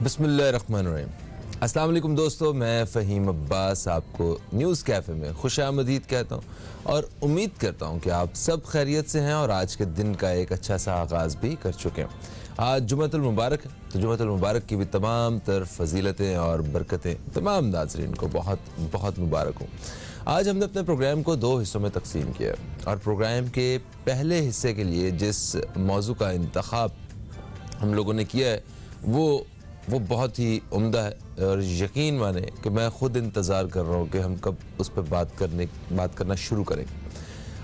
बिस्मिल्लाहिर्रहमानिर्रहीम। अस्सलाम वालेकुम दोस्तों, मैं फ़हीम अब्बास आपको न्यूज़ कैफ़े में खुशामदीद कहता हूँ और उम्मीद करता हूँ कि आप सब खैरियत से हैं और आज के दिन का एक अच्छा सा आगाज़ भी कर चुके हैं। आज जुमअतुल मुबारक है, तो जुमअतुल मुबारक की भी तमाम तर फजीलतें और बरकतें तमाम नाज़रीन को बहुत बहुत मुबारक हो। आज हमने अपने प्रोग्राम को दो हिस्सों में तकसीम किया और प्रोग्राम के पहले हिस्से के लिए जिस मौजू का इंतखाब हम लोगों ने किया है वो बहुत ही उम्दा है और यकीन माने कि मैं ख़ुद इंतज़ार कर रहा हूँ कि हम कब उस पर बात करना शुरू करें।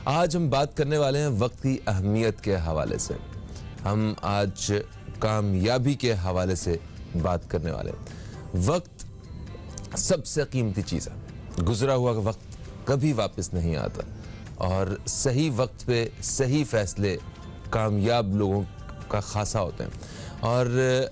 आज हम बात करने वाले हैं वक्त की अहमियत के हवाले से। हम आज कामयाबी के हवाले से बात करने वाले हैं। वक्त सबसे कीमती चीज़ है। गुज़रा हुआ वक्त कभी वापस नहीं आता और सही वक्त पे सही फ़ैसले कामयाब लोगों का खासा होते हैं। और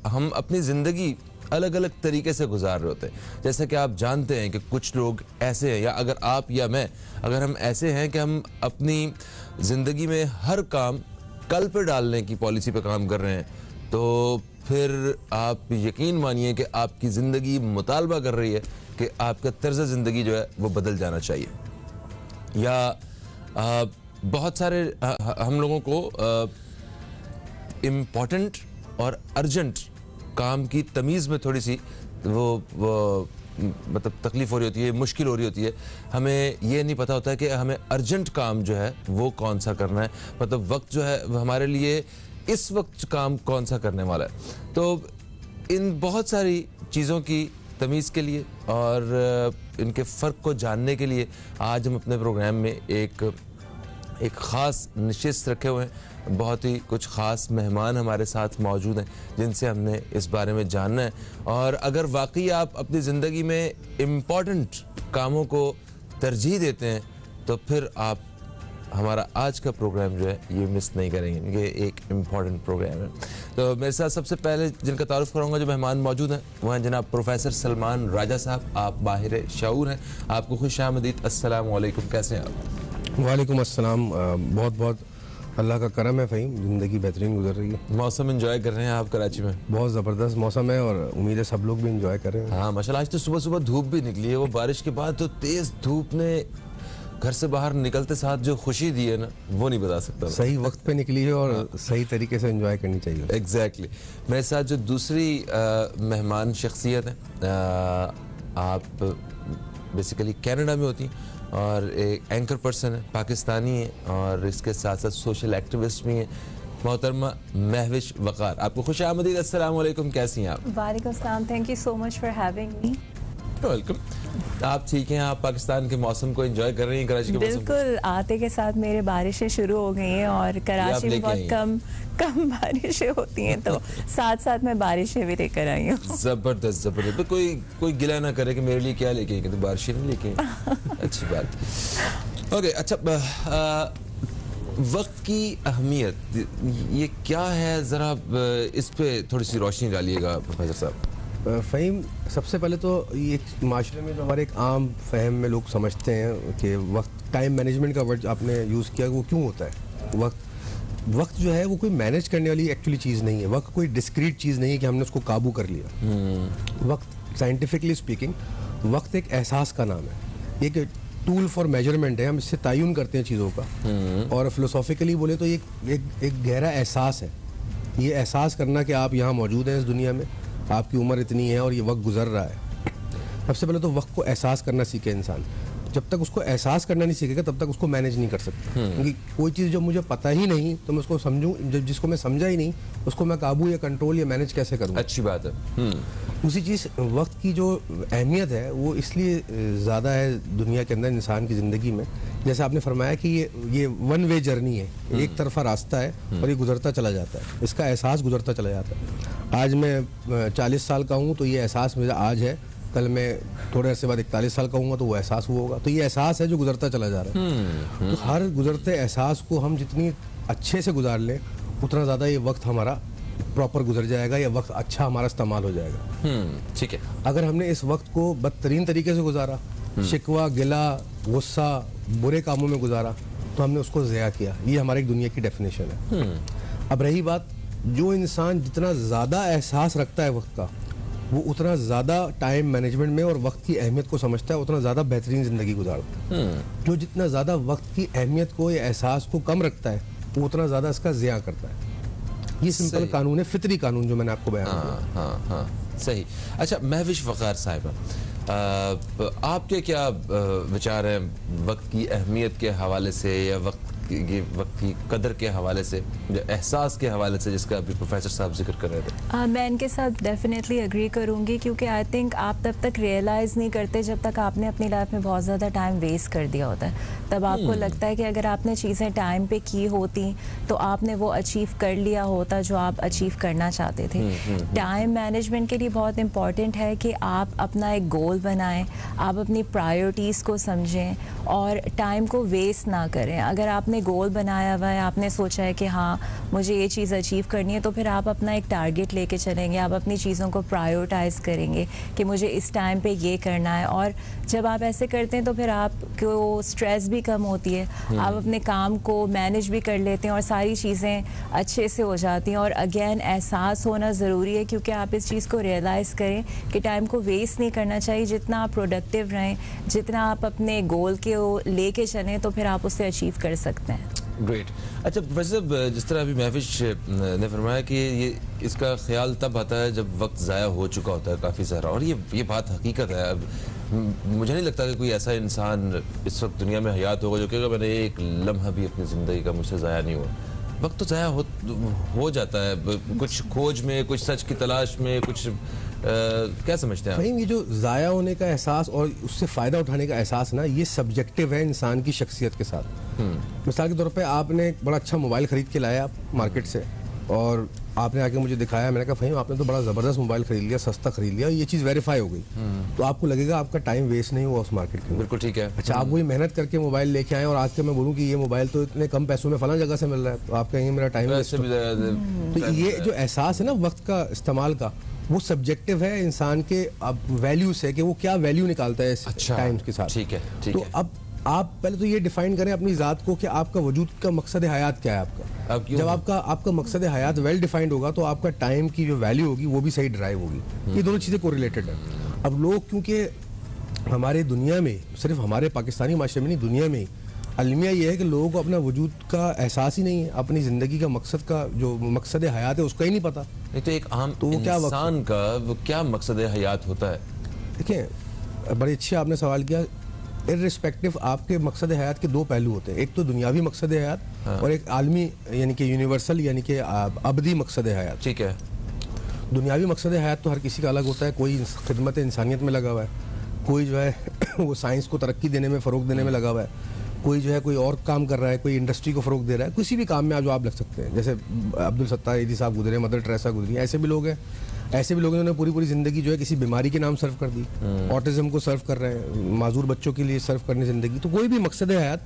हम अपनी ज़िंदगी अलग अलग तरीके से गुजार रहे होते हैं। जैसे कि आप जानते हैं कि कुछ लोग ऐसे हैं, या अगर आप या मैं अगर हम ऐसे हैं कि हम अपनी ज़िंदगी में हर काम कल पे डालने की पॉलिसी पे काम कर रहे हैं, तो फिर आप यकीन मानिए कि आपकी ज़िंदगी मुतालबा कर रही है कि आपका तर्ज़ ज़िंदगी जो है वो बदल जाना चाहिए। या बहुत सारे हम लोगों को इम्पॉर्टेंट और अर्जेंट काम की तमीज़ में थोड़ी सी वो मतलब तकलीफ़ हो रही होती है, मुश्किल हो रही होती है। हमें ये नहीं पता होता है कि हमें अर्जेंट काम जो है वो कौन सा करना है, मतलब वक्त जो है हमारे लिए इस वक्त काम कौन सा करने वाला है। तो इन बहुत सारी चीज़ों की तमीज़ के लिए और इनके फ़र्क को जानने के लिए आज हम अपने प्रोग्राम में एक ख़ास नशिस्त रखे हुए हैं। बहुत ही कुछ ख़ास मेहमान हमारे साथ मौजूद हैं जिनसे हमने इस बारे में जानना है। और अगर वाकई आप अपनी ज़िंदगी में इम्पॉर्टेंट कामों को तरजीह देते हैं तो फिर आप हमारा आज का प्रोग्राम जो है ये मिस नहीं करेंगे। ये एक इम्पॉर्टेंट प्रोग्राम है। तो मेरे साथ सबसे पहले जिनका तारुफ़ कराऊंगा, जो मेहमान मौजूद हैं, वो हैं जनाब प्रोफेसर सलमान राजा साहब। आप माहिर शऊर हैं, आपको खुशामदीद। अस्सलाम वालेकुम, कैसे हैं आप? वालेकुम अस्सलाम। बहुत बहुत अल्लाह का करम है फ़हीम, ज़िंदगी बेहतरीन गुजर रही है। मौसम एंजॉय कर रहे हैं आप कराची में? बहुत ज़बरदस्त मौसम है और उम्मीद है सब लोग भी एंजॉय कर रहे हैं। हाँ माशाल्लाह। आज तो सुबह सुबह धूप भी निकली है। वो बारिश के बाद तो तेज़ धूप ने घर से बाहर निकलते साथ जो खुशी दी है ना, वो नहीं बता सकता। सही वक्त पे निकली है और सही तरीके से एंजॉय करनी चाहिए। एग्जैक्टली। मेरे साथ जो दूसरी मेहमान शख्सियत है, आप बेसिकली कनाडा में होती हैं और एक एंकर पर्सन है, पाकिस्तानी है और इसके साथ साथ सोशल एक्टिविस्ट भी हैं, मोहतरमा महविश वक़ार। आपको खुश आमदीद। अस्सलाम वालेकुम, कैसी हैं आप? वालेकुम सलाम, thank you so much for having me. Welcome. आप ठीक हैं? आप पाकिस्तान के मौसम को एंजॉय कर रही हैं? कराची के मौसम को? बिल्कुल, आते के साथ मेरे बारिशें शुरू हो गई हैं और कराची में बहुत कम बारिशें होती हैं, तो साथ साथ मैं बारिशें भी लेकर आई हूँ। ज़बरदस्त ज़बरदस्त। तो कोई गिला ना करे कि मेरे लिए क्या लेके आई, तो बारिशें नहीं लेके आई। अच्छी बात। ओके, अच्छा, वक्त की अहमियत ये क्या है, ज़रा इस पे थोड़ी सी रोशनी डालिएगा प्रोफेसर साहब। फ़हीम, सबसे पहले तो ये माशरे में जो हमारे एक आम फहम में लोग समझते हैं कि वक्त, टाइम मैनेजमेंट का वर्ड आपने यूज़ किया, वो क्यों होता है? वक्त जो है वो कोई मैनेज करने वाली एक्चुअली चीज़ नहीं है। वक्त कोई डिस्क्रीट चीज़ नहीं है कि हमने उसको काबू कर लिया। वक्त साइंटिफिकली स्पीकिंग वक्त एक एहसास का नाम है, एक टूल फॉर मेजरमेंट है। हम इससे तयन करते हैं चीज़ों का। और फिलोसॉफिकली बोले तो एक गहरा एहसास है। ये एहसास करना कि आप यहाँ मौजूद हैं इस दुनिया में, आपकी उम्र इतनी है और ये वक्त गुजर रहा है। सबसे पहले तो वक्त को एहसास करना सीखे इंसान। जब तक उसको एहसास करना नहीं सीखेगा तब तक उसको मैनेज नहीं कर सकता। क्योंकि कोई चीज़ जो मुझे पता ही नहीं तो मैं उसको समझूं, जिसको मैं समझा ही नहीं उसको मैं काबू या कंट्रोल या मैनेज कैसे करूँ? अच्छी बात है। दूसरी चीज़, वक्त की जो अहमियत है वो इसलिए ज़्यादा है दुनिया के अंदर इंसान की ज़िंदगी में। जैसे आपने फरमाया कि ये वन वे जर्नी है, एक तरफा रास्ता है और ये गुजरता चला जाता है, इसका एहसास गुजरता चला जाता है। आज मैं 40 साल का हूँ तो ये एहसास मेरा आज है, कल मैं थोड़े अरसे बाद 41 साल का हूँगा तो वो एहसास हुआ होगा। तो ये एहसास है जो गुजरता चला जा रहा है। तो हर गुजरते एहसास को हम जितनी अच्छे से गुजार लें उतना ज़्यादा ये वक्त हमारा प्रॉपर गुजर जाएगा, या वक्त अच्छा हमारा इस्तेमाल हो जाएगा। ठीक है। अगर हमने इस वक्त को बदतरीन तरीके से गुजारा, शिकवा, गिला, गुस्सा, बुरे कामों में गुजारा, तो हमने उसको ज़या किया। ये हमारी दुनिया की डेफिनेशन है। अब रही बात जो इंसान जितना ज़्यादा एहसास रखता है वक्त का, वो उतना ज़्यादा टाइम मैनेजमेंट में और वक्त की अहमियत को समझता है, उतना ज़्यादा बेहतरीन ज़िंदगी गुजारता है। जो जितना ज़्यादा वक्त की अहमियत को या एहसास को कम रखता है, वो उतना ज़्यादा इसका ज़िया करता है। ये सिंपल कानून है, फितरी कानून जो मैंने आपको बयान किया। हाँ, सही। अच्छा, महविश वक़ार साहिबा, आपके क्या विचार हैं वक्त की अहमियत के हवाले से या वक्त की कदर के हवाले से, एहसास के हवाले से, जिसका अभी प्रोफेसर साहब जिक्र कर रहे थे? मैं इनके साथ डेफिनेटली एग्री करूंगी, क्योंकि आई थिंक आप तब तक रियलाइज़ नहीं करते जब तक आपने अपनी लाइफ में बहुत ज़्यादा टाइम वेस्ट कर दिया होता है। तब आपको लगता है कि अगर आपने चीज़ें टाइम पे की होती तो आपने वो अचीव कर लिया होता जो आप अचीव करना चाहते थे। टाइम मैनेजमेंट के लिए बहुत इम्पॉर्टेंट है कि आप अपना एक गोल बनाएं, आप अपनी प्रायोरिटीज़ को समझें और टाइम को वेस्ट ना करें। अगर आपने गोल बनाया हुआ है, आपने सोचा है कि हाँ मुझे ये चीज़ अचीव करनी है, तो फिर आप अपना एक टारगेट लेके चलेंगे, आप अपनी चीज़ों को प्रायोरिटाइज़ करेंगे कि मुझे इस टाइम पे ये करना है। और जब आप ऐसे करते हैं तो फिर आपको स्ट्रेस भी कम होती है, आप अपने काम को मैनेज भी कर लेते हैं और सारी चीज़ें अच्छे से हो जाती हैं। और अगेन एहसास होना ज़रूरी है, क्योंकि आप इस चीज़ को रियलाइज़ करें कि टाइम को वेस्ट नहीं करना चाहिए। जितना आप प्रोडक्टिव रहें, जितना आप अपने गोल के लेके चलें, तो फिर आप उससे अचीव कर सकते हैं। ग्रेट। अच्छा प्रोफेसर, जिस तरह अभी महविश ने फरमाया कि ये इसका ख्याल तब आता है जब वक्त ज़ाया हो चुका होता है काफ़ी सारा, और ये बात हकीकत है। अब मुझे नहीं लगता कि कोई ऐसा इंसान इस वक्त दुनिया में हयात होगा जो कहेगा मैंने एक लम्हा भी अपनी ज़िंदगी का मुझसे ज़ाया नहीं हुआ। वक्त तो ज़ाया हो जाता है, कुछ खोज में, कुछ सच की तलाश में, कुछ क्या समझते हैं आप? ये जो ज़ाया होने का एहसास और उससे फ़ायदा उठाने का एहसास ना, ये सब्जेक्टिव है इंसान की शख्सियत के साथ। मिसाल के तौर पे आपने एक बड़ा अच्छा मोबाइल ख़रीद के लाया आप मार्केट से, और आपने आके मुझे दिखाया, मैंने कहा फ़हीम आपने तो बड़ा ज़बरदस्त मोबाइल खरीद लिया, सस्ता खरीद लिया, ये चीज़ वेरीफाई हो गई, तो आपको लगेगा आपका टाइम वेस्ट नहीं हुआ उस मार्केट के। बिल्कुल ठीक है। अच्छा, आप वही मेहनत करके मोबाइल लेके आए और आज के मैं बोलूँ कि ये मोबाइल तो इतने कम पैसों में फलां जगह से मिल रहा है, तो आप कहेंगे मेरा टाइम वेस्ट। तो ये जो एहसास है ना वक्त का इस्तेमाल का, वो सब्जेक्टिव है इंसान के अब वैल्यू से, कि वो क्या वैल्यू निकालता है इस टाइम के साथ। ठीक है। तो अब आप पहले तो ये डिफाइन करें अपनी ज़ात को कि आपका वजूद का मकसद हयात क्या है आपका। जब आपका मकसद हयात वेल डिफाइंड होगा तो आपका टाइम की जो वैल्यू होगी वो भी सही ड्राइव होगी। ये दोनों चीज़ें कोरिलेटेड है। अब लोग, क्योंकि हमारे दुनिया में, सिर्फ हमारे पाकिस्तानी माशरे में नहीं, दुनिया में अलमिया ये है कि लोगों को अपना वजूद का एहसास ही नहीं है, अपनी ज़िंदगी का मकसद का जो मकसद हयात है उसका ही नहीं पता। नहीं तो एक आम इंसान का वो क्या मकसद हयात होता है? देखिए, बड़े अच्छे आपने सवाल किया। इर्रिस्पेक्टिव आपके मकसद हयात के दो पहलू होते हैं, एक तो दुनियावी मकसद हयात, और एक आलमी यानी कि यूनिवर्सल यानी कि अबदी मकसद हयात। ठीक है। दुनियावी मकसद हयात तो हर किसी का अलग होता है। कोई खिदमत इंसानियत में लगा हुआ है, कोई जो है वो साइंस को तरक्की देने में, फ़रोग देने में लगा हुआ है, कोई जो है कोई और काम कर रहा है, कोई इंडस्ट्री को फ़रोग दे रहा है, किसी भी काम में आप जो आप लग सकते हैं। जैसे अब्दुल सत्तार ईदी साहब गुजरे, मदर टेरेसा गुजरी, ऐसे भी लोग हैं। ऐसे भी लोग हैं जिन्होंने पूरी ज़िंदगी जो है किसी बीमारी के नाम सर्व कर दी, ऑटिज्म को सर्व कर रहे हैं, माजूर बच्चों के लिए सर्व करने ज़िंदगी। तो कोई भी मकसद हयात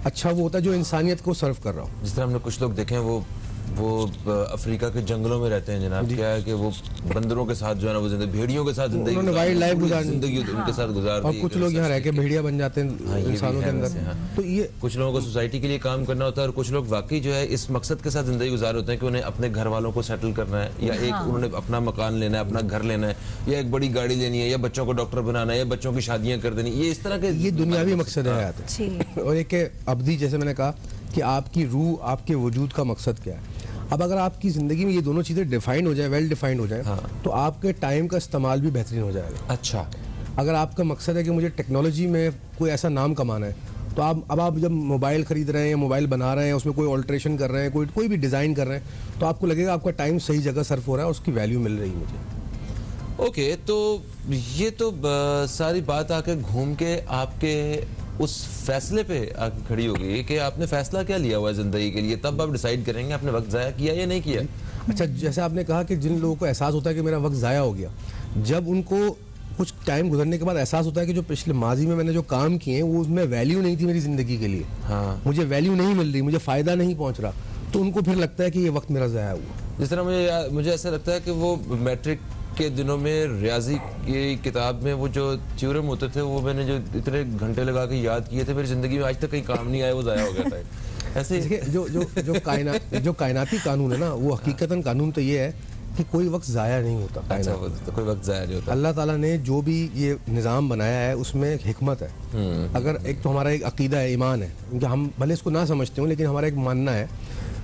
अच्छा वो होता है जो इंसानियत को सर्व कर रहा हो। जिस तरह हमने कुछ लोग देखे हैं वो अफ्रीका के जंगलों में रहते हैं जनाब, क्या है कि वो बंदरों के साथ जो है ना वो जिंदगी, भेड़ियों के साथ जिंदगी, उन्होंने वाइल्ड लाइफ गुजारी, जिंदगी उनके साथ गुजार दी। और कुछ लोग यहाँ रह के भेड़िया बन जाते हैं इंसानों के अंदर। तो ये कुछ लोगों को सोसाइटी के लिए काम करना होता है, और कुछ लोग वाकई जो है इस मकसद के साथ जिंदगी गुजार होते हैं कि उन्हें अपने घर वालों को सेटल करना है, या एक उन्होंने अपना मकान लेना है, अपना घर लेना है, या एक बड़ी गाड़ी लेनी है, या बच्चों को डॉक्टर बनाना है, या बच्चों की शादियां कर देनी, ये इस तरह के ये दुनियावी मकसद है। और एक अबदी, जैसे मैंने कहा कि आपकी रूह, आपके वजूद का मकसद क्या है। अब अगर आपकी ज़िंदगी में ये दोनों चीज़ें डिफाइन हो जाए, वेल डिफाइंड हो जाए, तो आपके टाइम का इस्तेमाल भी बेहतरीन हो जाएगा। अच्छा, अगर आपका मकसद है कि मुझे टेक्नोलॉजी में कोई ऐसा नाम कमाना है, तो आप जब मोबाइल ख़रीद रहे हैं या मोबाइल बना रहे हैं, उसमें कोई ऑल्ट्रेशन कर रहे हैं, कोई भी डिज़ाइन कर रहे हैं, तो आपको लगेगा आपका टाइम सही जगह सर्फ हो रहा है, उसकी वैल्यू मिल रही है मुझे। ओके, तो ये तो सारी बात आके घूम के आपके उस फैसले पे आके खड़ी होगी कि आपने फैसला क्या लिया हुआ है ज़िंदगी के लिए, तब आप डिसाइड करेंगे आपने वक्त ज़ाया किया या नहीं किया। अच्छा, जैसे आपने कहा कि जिन लोगों को एहसास होता है कि मेरा वक्त ज़ाया हो गया, जब उनको कुछ टाइम गुजरने के बाद एहसास होता है कि जो पिछले माजी में मैंने जो काम किए वो उसमें वैल्यू नहीं थी मेरी ज़िंदगी के लिए, मुझे वैल्यू नहीं मिल रही, मुझे फ़ायदा नहीं पहुँच रहा, तो उनको फिर लगता है कि ये वक्त मेरा ज़ाया हुआ। जिस तरह मुझे ऐसा लगता है कि वो मैट्रिक के दिनों में रियाजी की किताब में वो जो थ्योरम होते थे, वो मैंने जो इतने घंटे लगा के याद किए थे, मेरी ज़िंदगी में आज तक कहीं काम नहीं आए, वो ज़ाया हो गया था। ऐसे देखिए जो कायनाती कानून है ना, वो हकीकतन कानून तो ये है कि कोई वक्त ज़ाया नहीं होता। अच्छा, तो कोई वक्त ज़ाया नहीं होता। अल्लाह ताला ने जो भी ये निज़ाम बनाया है उसमें एक हिकमत है। अगर एक तो हमारा एक अकीदा है, ईमान है, क्योंकि हम भले इसको ना समझते हो, लेकिन हमारा एक मानना है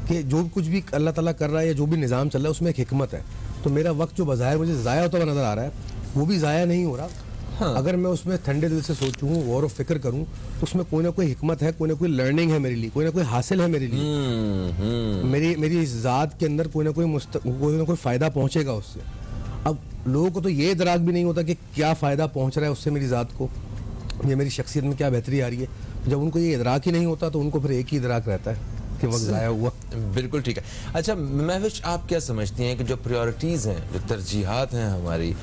कि जो कुछ भी अल्लाह ताला कर रहा है या जो भी निज़ाम चल रहा है उसमें एक हिकमत है। तो मेरा वक्त जो बज़ाहिर मुझे ज़ाया होता हुआ नज़र आ रहा है, वो भी ज़ाया नहीं हो रहा। हाँ। अगर मैं उसमें ठंडे दिल से सोचूं, गौर व फिक्र करूं, तो उसमें कोई ना कोई हिकमत है, कोई ना कोई लर्निंग है मेरे लिए, कोई ना कोई हासिल है मेरे लिए। मेरी इस ज़ात के अंदर कोई ना कोई फ़ायदा पहुंचेगा उससे। अब लोगों को तो ये इदराक भी नहीं होता कि क्या फ़ायदा पहुंच रहा है उससे मेरी ज़ात को, या मेरी शख्सियत में क्या बेहतरी आ रही है। जब उनको ये इदराक ही नहीं होता तो उनको फिर एक ही इदराक रहता है कि वक्त ज़ाया हुआ। बिल्कुल ठीक है। अच्छा महविश, आप क्या समझती हैं कि जो प्रायोरिटीज़ हैं, जो तरजीहात हैं हमारी,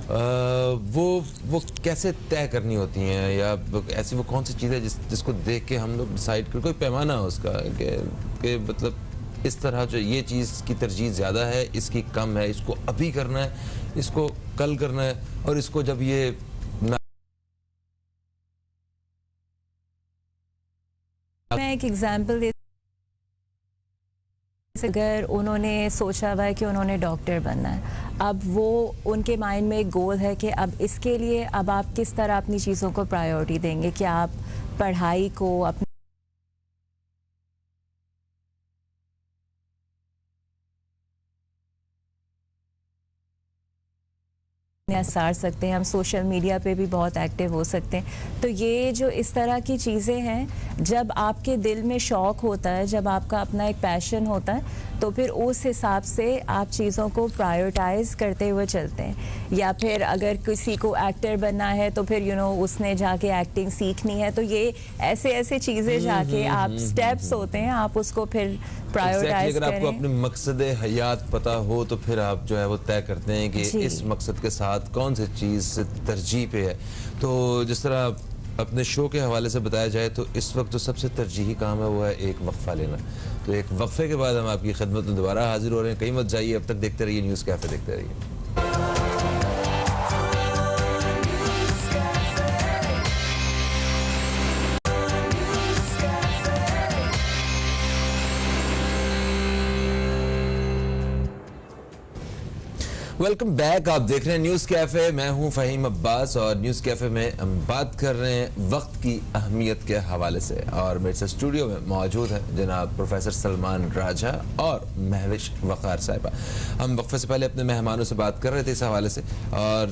वो कैसे तय करनी होती हैं, या ऐसी वो कौन सी चीज़ है जिसको देख के हम लोग डिसाइड कर, कोई पैमाना हो उसका कि मतलब इस तरह जो ये चीज़ की तरजीह ज़्यादा है, इसकी कम है, इसको अभी करना है, इसको कल करना है, और इसको जब ये मैं एक एग्जांपल अगर उन्होंने सोचा हुआ है कि उन्होंने डॉक्टर बनना है, अब वो उनके माइंड में एक गोल है कि अब इसके लिए अब आप किस तरह अपनी चीज़ों को प्रायोरिटी देंगे, कि आप पढ़ाई को अपने सार सकते हैं, हम सोशल मीडिया पे भी बहुत एक्टिव हो सकते हैं। तो ये जो इस तरह की चीज़ें हैं, जब आपके दिल में शौक़ होता है, जब आपका अपना एक पैशन होता है, तो फिर उस हिसाब से आप चीज़ों को प्रायोरिटाइज करते हुए चलते हैं। या फिर अगर किसी को एक्टर बनना है तो फिर उसने जाके एक्टिंग सीखनी है, तो ये ऐसे चीज़ें जाके आप स्टेप्स होते हैं, आप उसको फिर प्रायोरिटाइज अगर आपको अपने मकसद हयात पता हो तो फिर आप जो है वो तय करते हैं कि इस मकसद के साथ कौन सी चीज़ तरजीह पे है। तो जिस तरह अपने शो के हवाले से बताया जाए तो इस वक्त जो सबसे तरजीही काम है वो है एक वक्फा लेना। तो एक वक्फे के बाद हम आपकी खिदमत में दोबारा हाजिर हो रहे हैं। कहीं मत जाइए, अब तक देखते रहिए न्यूज़ कैफे, देखते रहिए। वेलकम बैक, आप देख रहे हैं न्यूज़ कैफ़े। मैं हूं फ़हीम अब्बास और न्यूज़ कैफ़े में हम बात कर रहे हैं वक्त की अहमियत के हवाले से। और मेरे साथ स्टूडियो में मौजूद हैं जनाब प्रोफेसर सलमान राजा और महविश वक़ार साहिबा। हम वक्फे से पहले अपने मेहमानों से बात कर रहे थे इस हवाले से, और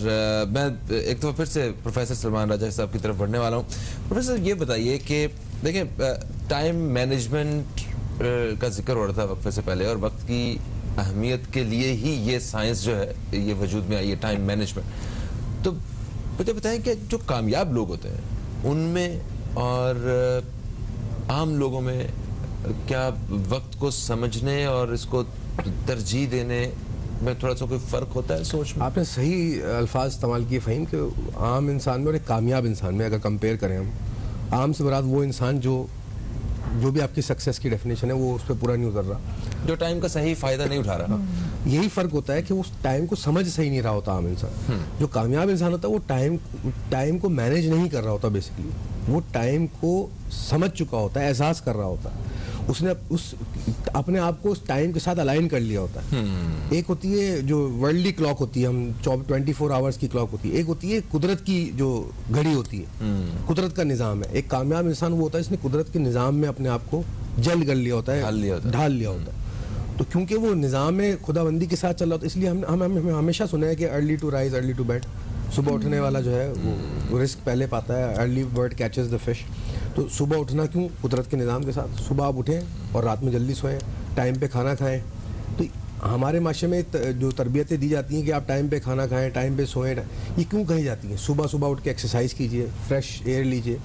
मैं एक तो फिर से प्रोफेसर सलमान राजा साहब की तरफ बढ़ने वाला हूँ। प्रोफेसर ये बताइए कि देखिए, टाइम मैनेजमेंट का जिक्र हो रहा था वक्फे से पहले, और वक्त की अहमियत के लिए ही ये साइंस जो है ये वजूद में आई है, टाइम मैनेजमेंट। तो मुझे बताएं कि जो कामयाब लोग होते हैं उनमें और आम लोगों में क्या वक्त को समझने और इसको तरजीह देने में थोड़ा सा कोई फ़र्क होता है सोच में? आपने सही अल्फाज इस्तेमाल किए फ़हीम, कि आम इंसान में और एक कामयाब इंसान में अगर कंपेयर करें हम, आम से मुराद वो इंसान जो भी आपकी सक्सेस की डेफिनेशन है वो उस पर पूरा नहीं उतर रहा, जो टाइम का सही फ़ायदा नहीं उठा रहा। यही फ़र्क होता है कि उस टाइम को समझ सही नहीं रहा होता आम इंसान। जो कामयाब इंसान होता है वो टाइम को मैनेज नहीं कर रहा होता, बेसिकली वो टाइम को समझ चुका होता है, एहसास कर रहा होता है, उसने अपने आप को उस टाइम के साथ अलाइन कर लिया होता है। एक होती है जो वर्ल्डली क्लॉक होती है, हम 24 आवर्स की क्लॉक होती है, एक होती है कुदरत की जो घड़ी होती है, कुदरत का निज़ाम है। एक कामयाब इंसान वो होता है जिसने कुदरत के निज़ाम में अपने आप को जल्द कर लिया होता है, ढाल लिया होता है। तो क्योंकि वो निज़ाम में खुदाबंदी के साथ चल रहा होता है, इसलिए हम हमेशा सुना है कि early to rise early to bed, सुबह उठने वाला जो है वो रिस्क पहले पाता है, early bird catches the fish. तो सुबह उठना क्यों? कुदरत के निज़ाम के साथ सुबह आप उठें और रात में जल्दी सोएं, टाइम पे खाना खाएं। तो हमारे माशरे में जो तरबियतें दी जाती हैं कि आप टाइम पे खाना खाएं, टाइम पे सोएं, ये क्यों कही जाती हैं? सुबह सुबह उठ के एक्सरसाइज कीजिए, फ्रेश एयर लीजिए।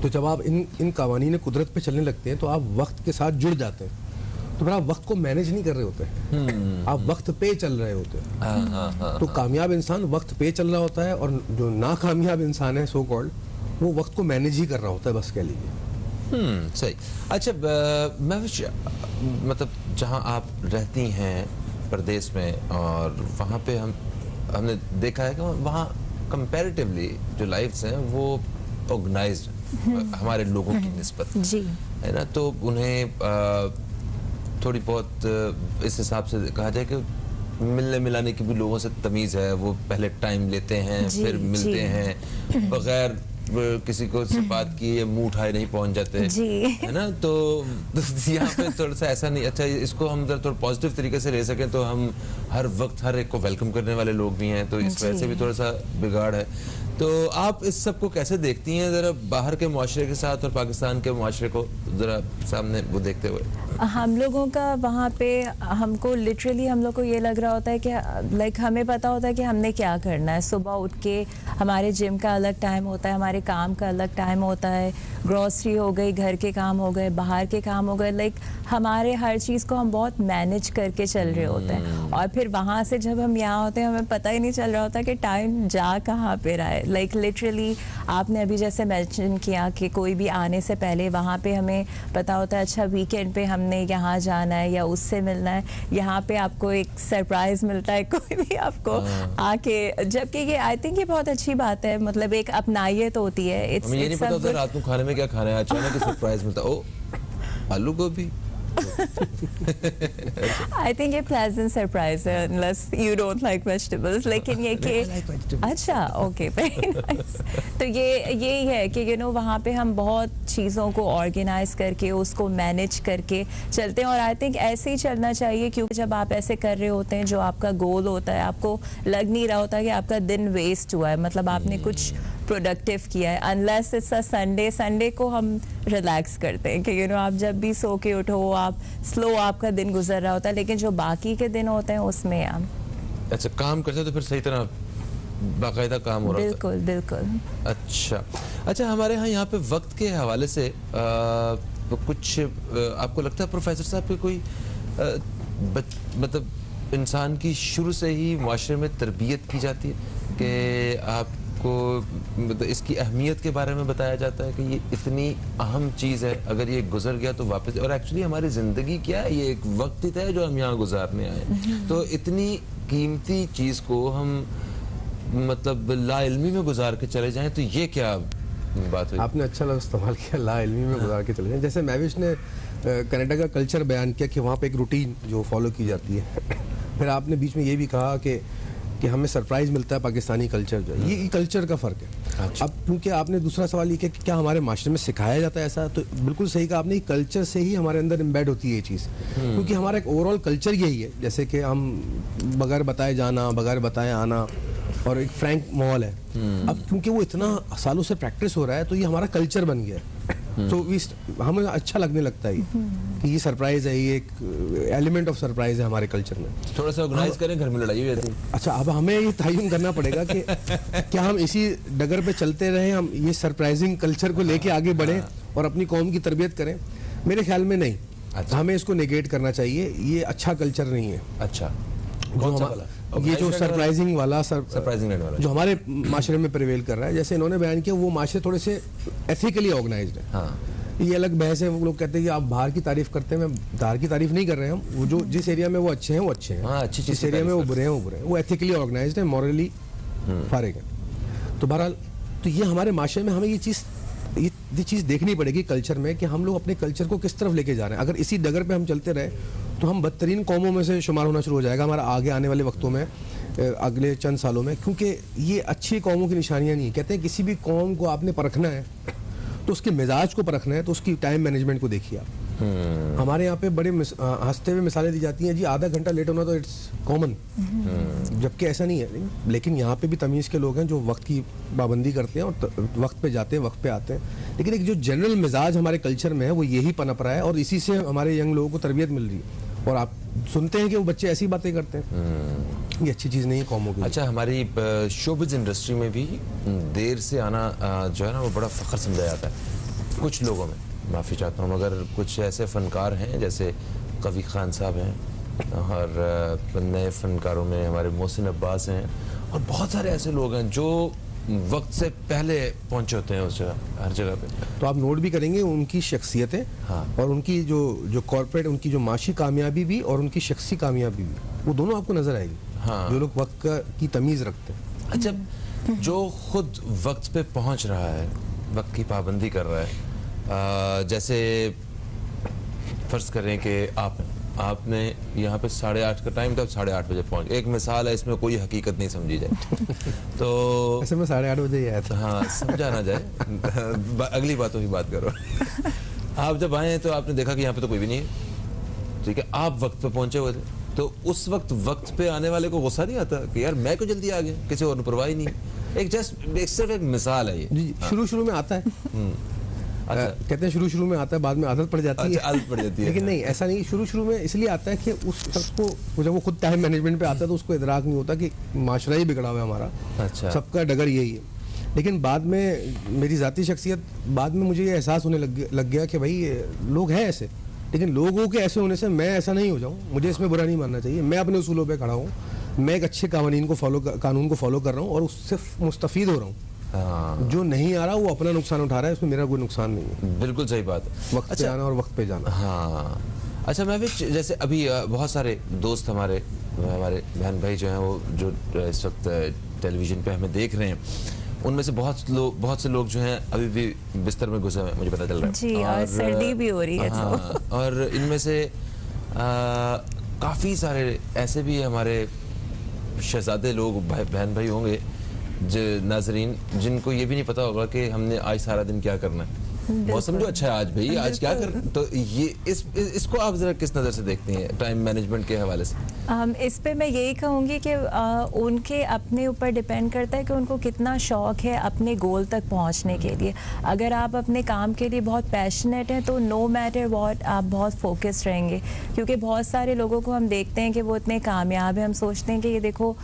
तो जब आप इन कवानीन कुदरत पे चलने लगते हैं तो आप वक्त के साथ जुड़ जाते हैं, तो फिर आप वक्त को मैनेज नहीं कर रहे होते, आप वक्त पे चल रहे होते हैं। तो कामयाब इंसान वक्त पे चल रहा होता है, और जो नाकामयाब इंसान है सो कॉल्ड, वो वक्त को मैनेज ही कर रहा होता है, बस कह लीजिए। सही। अच्छा, मैं मतलब जहाँ आप रहती हैं प्रदेश में, और वहाँ पे हमने देखा है कि वहाँ कंपैरेटिवली जो लाइफ्स हैं वो ऑर्गेनाइज्ड हमारे लोगों की निस्बत। जी। है ना, तो उन्हें थोड़ी बहुत इस हिसाब से कहा जाए कि मिलने मिलाने की भी लोगों से तमीज़ है, वो पहले टाइम लेते हैं जी, फिर मिलते जी। हैं, बगैर किसी को से बात किए मुंह उठाए नहीं पहुंच जाते, जी। है ना। तो यहाँ पे थोड़ा सा ऐसा नहीं, अच्छा इसको हम अगर थोड़ा पॉजिटिव तरीके से ले सकें तो हम हर वक्त हर एक को वेलकम करने वाले लोग भी हैं, तो इस वजह से भी थोड़ा सा बिगाड़ है। तो आप इस सब को कैसे देखती हैं, ज़रा बाहर के माशरे के साथ और पाकिस्तान के माशरे को ज़रा सामने वो देखते हुए? हम लोगों का वहाँ पे हमको लिटरली हम लोग को ये लग रहा होता है कि लाइक हमें पता होता है कि हमने क्या करना है। सुबह उठ के हमारे जिम का अलग टाइम होता है, हमारे काम का अलग टाइम होता है, ग्रॉसरी हो गई, घर के काम हो गए, बाहर के काम हो गए, लाइक हमारे हर चीज़ को हम बहुत मैनेज करके चल रहे होते हैं। और फिर वहाँ से जब हम यहाँ होते हैं हमें पता ही नहीं चल रहा होता कि टाइम जा कहाँ पे रहा है। लाइक लिटरली आपने अभी जैसे मेंशन किया कि कोई भी आने से पहले वहाँ पे हमें पता होता है अच्छा वीकेंड पे हमने यहाँ जाना है या उससे मिलना है, यहाँ पे आपको एक सरप्राइज मिलता है, कोई भी आपको आके, जबकि ये आई थिंक ये बहुत अच्छी बात है, मतलब एक अपनाइयत होती है। हमें ये नहीं पता होता रात को खाने में क्या खाना है, अचानक ही सरप्राइज मिलता, ओ आलू गोभी। I think a pleasant surprise unless you don't like vegetables, लेकिन ये कि अच्छा ओके वेरी नाइस। तो ये यही है कि यू नो वहाँ पे हम बहुत चीज़ों को ऑर्गेनाइज करके उसको मैनेज करके चलते हैं, और आई थिंक ऐसे ही चलना चाहिए, क्योंकि जब आप ऐसे कर रहे होते हैं जो आपका गोल होता है, आपको लग नहीं रहा होता कि आपका दिन वेस्ट हुआ है, मतलब आपने कुछ प्रोडक्टिव किया है। अनलेस इट्स अ संडे को हम रिलैक्स करते हैं कि यू नो आप जब भी सो के उठो आप स्लो आपका दिन गुजर रहा होता है, लेकिन जो बाकी के दिन होते हैं उसमें आप अच्छा काम करते तो फिर सही तरह बाकायदा काम हो रहा होता बिल्कुल बिल्कुल। है। अच्छा हमारे यहाँ पे वक्त के हवाले से कुछ आपको लगता है प्रोफेसर साहब की कोई मतलब इंसान की शुरू से ही माशरे में तरबियत की जाती है कि आपको मतलब इसकी अहमियत के बारे में बताया जाता है कि ये इतनी अहम चीज़ है, अगर ये गुजर गया तो वापस, और एक्चुअली हमारी ज़िंदगी क्या है, ये एक वक्त ही है जो हम यहाँ गुजारने आए, तो इतनी कीमती चीज़ को हम मतलब लाइल्मी में गुजार के चले जाएं, तो ये क्या बात हुई? आपने अच्छा लफ्ज़ इस्तेमाल किया, लाइल्मी में गुजार के चले जाएं। जैसे मैविश ने कनाडा का कल्चर बयान किया कि वहाँ पे एक रूटीन जो फॉलो की जाती है। फिर आपने बीच में ये भी कहा कि हमें सरप्राइज मिलता है पाकिस्तानी कल्चर जो है, ये कल्चर का फ़र्क है। अच्छा। अब क्योंकि आपने दूसरा सवाल ये किया कि क्या हमारे माशरे में सिखाया जाता है ऐसा, तो बिल्कुल सही कहा आपने, कल्चर से ही हमारे अंदर एम्बेड होती है ये चीज़, क्योंकि हमारा एक ओवरऑल कल्चर यही है, जैसे कि हम बगैर बताए जाना, बगैर बताए आना, और एक फ्रैंक माहौल है। अब क्योंकि वो इतना सालों से प्रैक्टिस हो रहा है तो ये हमारा कल्चर बन गया है, तो हमें अच्छा लगने लगता है कि ये सरप्राइज है, ये एक एलिमेंट ऑफ सरप्राइज है हमारे कल्चर में। थोड़ा सा ऑर्गेनाइज करें, घर में लड़ाई हो जाती है। अच्छा, अब हमें ये तयन करना पड़ेगा कि क्या हम इसी डगर पे चलते रहें, हम ये सरप्राइजिंग कल्चर को लेके आगे बढ़ें और अपनी कौम की तरबियत करें? मेरे ख्याल में नहीं। अच्छा। हमें इसको नेगेट करना चाहिए, ये अच्छा कल्चर नहीं है। अच्छा, जो ये जो सरप्राइजिंग वाला जो हमारे माशरे में प्रिवेल कर रहा है, जैसे इन्होंने बयान किया, वो माशरे थोड़े से एथिकली ऑर्गेनाइज्ड है। हाँ। ये अलग बहस है, वो लोग कहते हैं कि आप बाहर की तारीफ करते हैं, मैं बाहर की तारीफ नहीं कर रहे हैं, हम वो जो जिस एरिया में वो अच्छे हैं वो अच्छे हैं, हाँ, अच्छी जिस एरिया में वो बुरे हैं वो बुरे हैं, वो एथिकली ऑर्गेनाइज्ड है, मॉरली फारिग है। तो बहरहाल तो ये हमारे माशरे में हमें ये चीज़ देखनी पड़ेगी कल्चर में कि हम लोग अपने कल्चर को किस तरफ लेके जा रहे हैं। अगर इसी डगर पे हम चलते रहे तो हम बदतरीन कौमों में से शुमार होना शुरू हो जाएगा हमारा आगे आने वाले वक्तों में, अगले चंद सालों में, क्योंकि ये अच्छी कौमों की निशानियां नहीं है। कहते हैं किसी भी कौम को आपने परखना है तो उसके मिजाज को परखना है तो उसकी टाइम मैनेजमेंट को देखिए आप। हमारे यहाँ पे बड़े हंसते हुए मिसालें दी जाती हैं, जी आधा घंटा लेट होना तो इट्स कॉमन, जबकि ऐसा नहीं है। लेकिन यहाँ पे भी तमीज़ के लोग हैं जो वक्त की पाबंदी करते हैं और वक्त पे जाते हैं, वक्त पे आते हैं। लेकिन एक जो जनरल मिजाज हमारे कल्चर में है वो यही पनप रहा है और इसी से हमारे यंग लोगों को तरबियत मिल रही है, और आप सुनते हैं कि वो बच्चे ऐसी बातें करते हैं। ये अच्छी चीज़ नहीं है कौमों की। अच्छा, हमारी शोबिज़ इंडस्ट्री में भी देर से आना जो है ना वो बड़ा फ़ख्र समझा जाता है कुछ लोगों में, माफ़ी चाहता हूँ, मगर कुछ ऐसे फ़नकार हैं जैसे कवी खान साहब हैं और नए फ़नकारों में हमारे मोहसिन अब्बास हैं और बहुत सारे ऐसे लोग हैं जो वक्त से पहले पहुंचे होते हैं उस जगह, हर जगह पे। तो आप नोट भी करेंगे उनकी शख्सियतें, हाँ। और उनकी जो कॉर्पोरेट, उनकी जो माशी कामयाबी भी और उनकी शख्सी कामयाबी भी, वो दोनों आपको नजर आएगी। हाँ। जो लोग वक्त की तमीज़ रखते हैं। अच्छा, जो खुद वक्त पे पहुंच रहा है, वक्त की पाबंदी कर रहा है, जैसे फर्ज करें कि आपने यहाँ पे 8:30 का टाइम था, 8:30 बजे पहुँच। एक मिसाल है, इसमें कोई हकीकत नहीं समझी जाए तो ऐसे में 8:30 बजे ही आया था। हाँ, समझा ना जाए अगली बातों की बात करो। आप जब आए हैं तो आपने देखा कि यहाँ पे तो कोई भी नहीं है, ठीक है, आप वक्त पे पहुंचे हुए थे, तो उस वक्त पे आने वाले को गुस्सा नहीं आता कि यार मैं क्यों जल्दी आ गया, किसी और ने परवाह ही नहीं। सिर्फ एक मिसाल है ये। जी, शुरू में आता है। अच्छा, कहते हैं शुरू में आता है, बाद में आदत पड़ जाती है। आदत पड़ जाती है। लेकिन नहीं, ऐसा नहीं। शुरू में इसलिए आता है कि उस शख्स को जब वो खुद टाइम मैनेजमेंट पे आता है तो उसको इदराक नहीं होता कि माशरा ही बिगड़ा हुआ है हमारा। अच्छा, सबका डगर यही है। लेकिन बाद में मेरी ज़ाती शख्सियत, बाद में मुझे ये एहसास होने लग गया कि भाई लोग हैं ऐसे, लेकिन लोगों के ऐसे होने से मैं ऐसा नहीं हो जाऊँ, मुझे इसमें बुरा नहीं मानना चाहिए। मैं अपने उसूलों पे खड़ा हूँ, मैं एक अच्छे कानून को फॉलो कर रहा हूँ और उससे मुस्तफ़ीद हो रहा हूँ। हाँ, जो नहीं आ रहा वो अपना नुकसान उठा रहा है, इसमें मेरा कोई नुकसान नहीं है। बिल्कुल सही बात है। वक्त पे आना और वक्त पे जाना। हाँ, अच्छा, मैं भी जैसे अभी बहुत सारे दोस्त हमारे बहन भाई जो हैं वो जो इस वक्त टेलीविज़न पे हमें देख रहे हैं, उनमें से बहुत से लोग जो हैं अभी भी बिस्तर में घुसे हुए हैं, मुझे पता चल रहा है जी, और सर्दी भी हो रही है। हाँ, और इनमें से काफ़ी सारे ऐसे भी हमारे शहजादे लोग बहन भाई होंगे जो नाजरीन, जिनको ये भी नहीं पता होगा कि हमने आज सारा दिन क्या करना है। मौसम जो अच्छा है आज, भाई आज क्या कर, तो ये इसको आप जरा किस नज़र से देखते हैं टाइम मैनेजमेंट के हवाले से? इस पे मैं यही कहूँगी कि उनके अपने ऊपर डिपेंड करता है कि उनको कितना शौक़ है अपने गोल तक पहुँचने के लिए। अगर आप अपने काम के लिए बहुत पैशनेट हैं तो नो मैटर व्हाट आप बहुत फोकस्ड रहेंगे, क्योंकि बहुत सारे लोगों को हम देखते हैं कि वो इतने कामयाब हैं, हम सोचते हैं कि ये देखो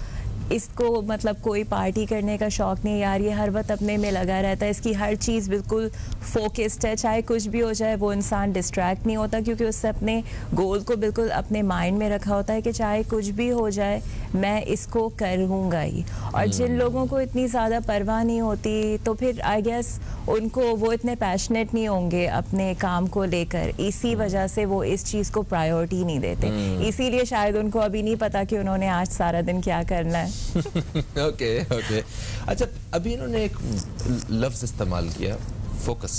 इसको मतलब कोई पार्टी करने का शौक़ नहीं, यार ये हर वक्त अपने में लगा रहता है, इसकी हर चीज़ बिल्कुल फोकस्ड है, चाहे कुछ भी हो जाए वो इंसान डिस्ट्रैक्ट नहीं होता, क्योंकि उससे अपने गोल को बिल्कुल अपने माइंड में रखा होता है कि चाहे कुछ भी हो जाए मैं इसको करूँगा ही। और जिन लोगों को इतनी ज़्यादा परवाह नहीं होती तो फिर आई गेस उनको वो इतने पैशनेट नहीं होंगे अपने काम को लेकर, इसी वजह से वो इस चीज़ को प्रायोरिटी नहीं देते, इसीलिए शायद उनको अभी नहीं पता कि उन्होंने आज सारा दिन क्या करना है। ओके। अच्छा, अभी इन्होंने एक लफ्ज़ इस्तेमाल किया, फोकस।